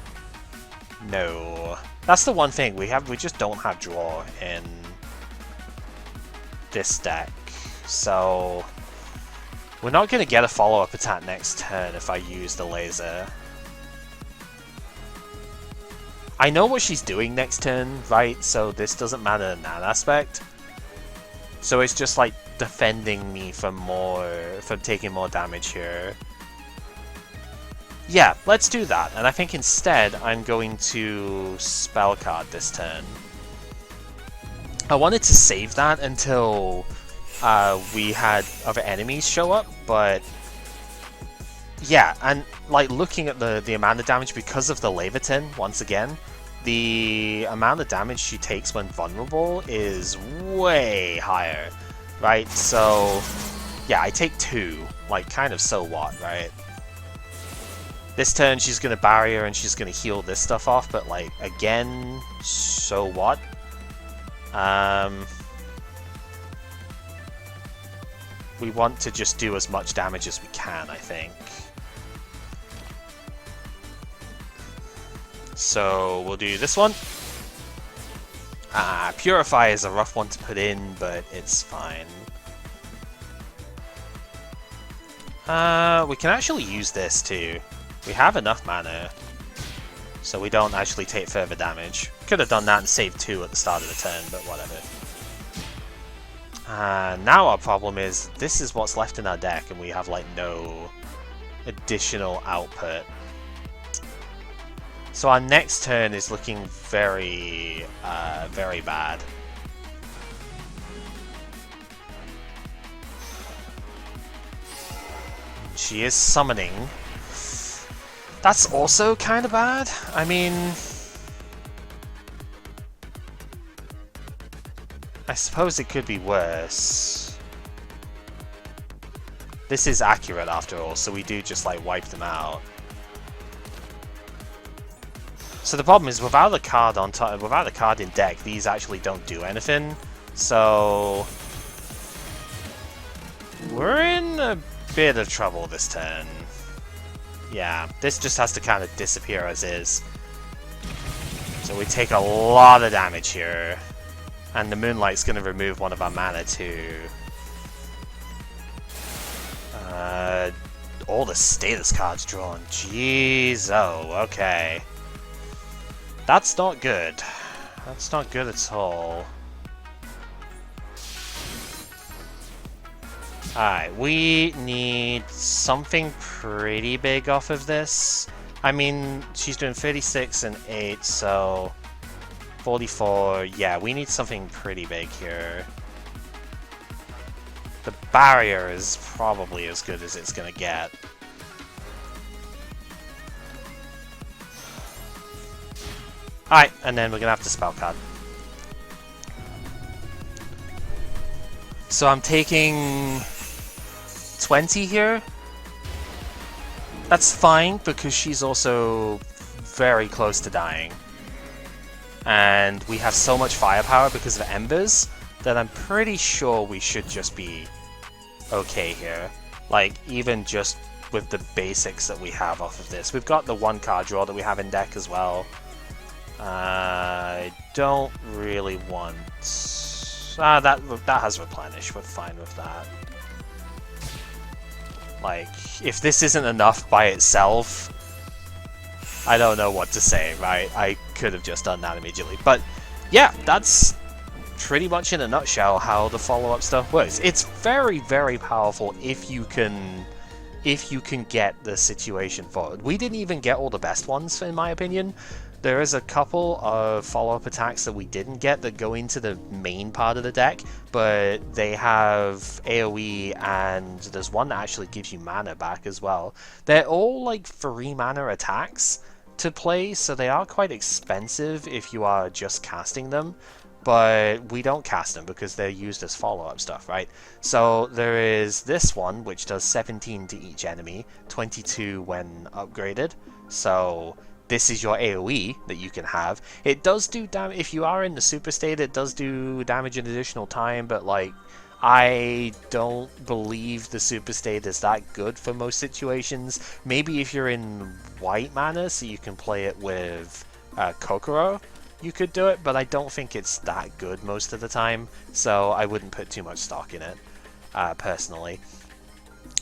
No. That's the one thing. We just don't have draw in this deck. So we're not going to get a follow-up attack next turn if I use the laser. I know what she's doing next turn, right? So this doesn't matter in that aspect. So it's just like defending me from taking more damage here. Yeah, let's do that. And I think instead I'm going to spell card this turn. I wanted to save that until we had other enemies show up, but yeah, and like looking at the amount of damage because of the Leviathan, once again, the amount of damage she takes when vulnerable is way higher, right? So yeah, I take 2, like kind of so what, right? This turn she's gonna barrier and she's gonna heal this stuff off, but like again, so what? We want to just do as much damage as we can, I think. So we'll do this one. Purify is a rough one to put in, but it's fine. We can actually use this too. We have enough mana, so we don't actually take further damage. Could have done that and saved 2 at the start of the turn, but whatever. Now our problem is, this is what's left in our deck, and we have like no additional output. So our next turn is looking very, very bad. She is summoning. That's also kind of bad. I mean, I suppose it could be worse. This is accurate after all, so we do just like wipe them out. So the problem is, without a card on top, without a card in deck, these actually don't do anything. So we're in a bit of trouble this turn. Yeah, this just has to kind of disappear as is. So we take a lot of damage here. And the Moonlight's going to remove one of our mana too. All the status cards drawn. Jeez, oh, okay. That's not good. That's not good at all. Alright, we need something pretty big off of this. I mean, she's doing 36 and 8, so 44. Yeah, we need something pretty big here. The barrier is probably as good as it's gonna get. Alright, and then we're gonna have to spell card. So I'm taking 20 here. That's fine because she's also very close to dying. And we have so much firepower because of Embers that I'm pretty sure we should just be okay here. Like, even just with the basics that we have off of this. We've got the 1 card draw that we have in deck as well. I don't really want... that has replenish, we're fine with that. Like, if this isn't enough by itself, I don't know what to say, right? I could have just done that immediately. But yeah, that's pretty much in a nutshell how the follow-up stuff works. It's very, very powerful if you can get the situation forward. We didn't even get all the best ones, in my opinion. There is a couple of follow-up attacks that we didn't get that go into the main part of the deck, but they have AoE, and there's one that actually gives you mana back as well. They're all like 3 mana attacks to play, so they are quite expensive if you are just casting them, but we don't cast them because they're used as follow-up stuff, right? So there is this one, which does 17 to each enemy, 22 when upgraded, so this is your AoE that you can have. It does do damage, if you are in the super state, it does do damage in additional time, but like, I don't believe the super state is that good for most situations. Maybe if you're in white mana, so you can play it with Kokoro, you could do it, but I don't think it's that good most of the time, so I wouldn't put too much stock in it, personally.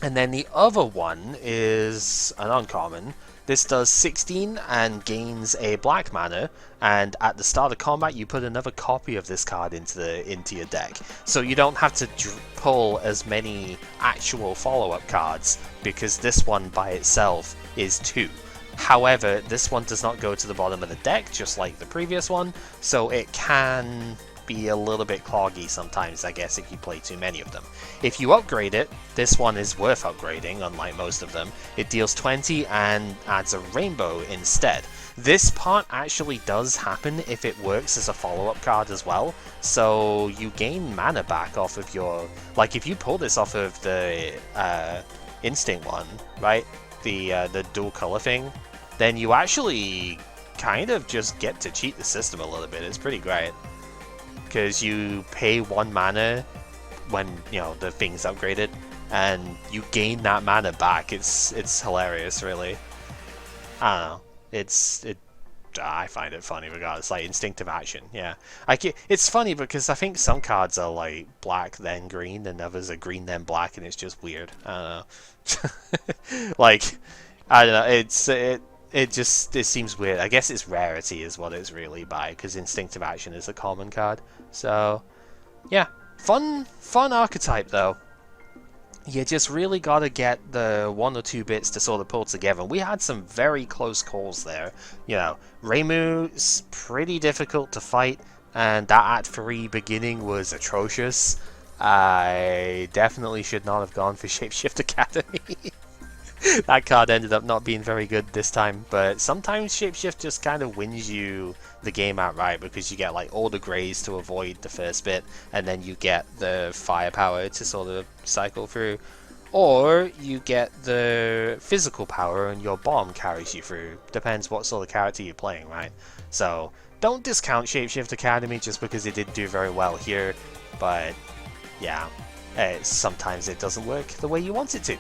And then the other one is an uncommon. This does 16 and gains a black mana, and at the start of combat you put another copy of this card into your deck. So you don't have to pull as many actual follow-up cards, because this one by itself is 2. However, this one does not go to the bottom of the deck, just like the previous one, so it can be a little bit cloggy sometimes, I guess, if you play too many of them. If you upgrade it, this one is worth upgrading, unlike most of them. It deals 20 and adds a rainbow instead. This part actually does happen if it works as a follow-up card as well, so you gain mana back off of your... Like, if you pull this off of the Instinct one, right? The dual color thing, then you actually kind of just get to cheat the system a little bit. It's pretty great. Because you pay 1 mana when, you know, the thing's upgraded, and you gain that mana back. It's hilarious, really. I don't know. I find it funny regardless. Like, instinctive action, yeah. It's funny because I think some cards are like black then green, and others are green then black, and it's just weird. I don't know. Like, I don't know. It seems weird. I guess it's rarity is what it's really by, because instinctive action is a common card. So, yeah, fun archetype though. You just really gotta get the 1 or 2 bits to sort of pull together. We had some very close calls there. You know, Reimu's pretty difficult to fight, and that Act 3 beginning was atrocious. I definitely should not have gone for Shapeshift Academy. That card ended up not being very good this time, but sometimes Shapeshift just kind of wins you the game outright, because you get like all the greys to avoid the first bit, and then you get the firepower to sort of cycle through, or you get the physical power and your bomb carries you through. Depends what sort of character you're playing, right? So don't discount Shapeshift Academy just because it didn't do very well here, but yeah, sometimes it doesn't work the way you want it to.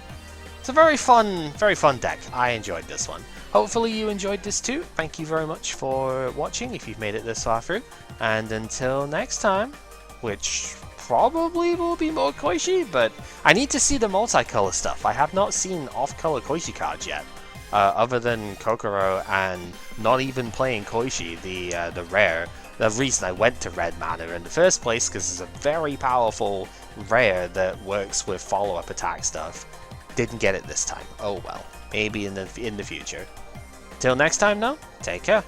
It's a very fun deck. I enjoyed this one. Hopefully you enjoyed this too. Thank you very much for watching if you've made it this far through. And until next time, which probably will be more Koishi, but I need to see the multicolor stuff. I have not seen off-color Koishi cards yet, other than Kokoro, and not even playing Koishi, the rare. The reason I went to red mana in the first place, because it's a very powerful rare that works with follow-up attack stuff. Didn't get it this time. Oh well. Maybe in the future. Till next time, though, take care.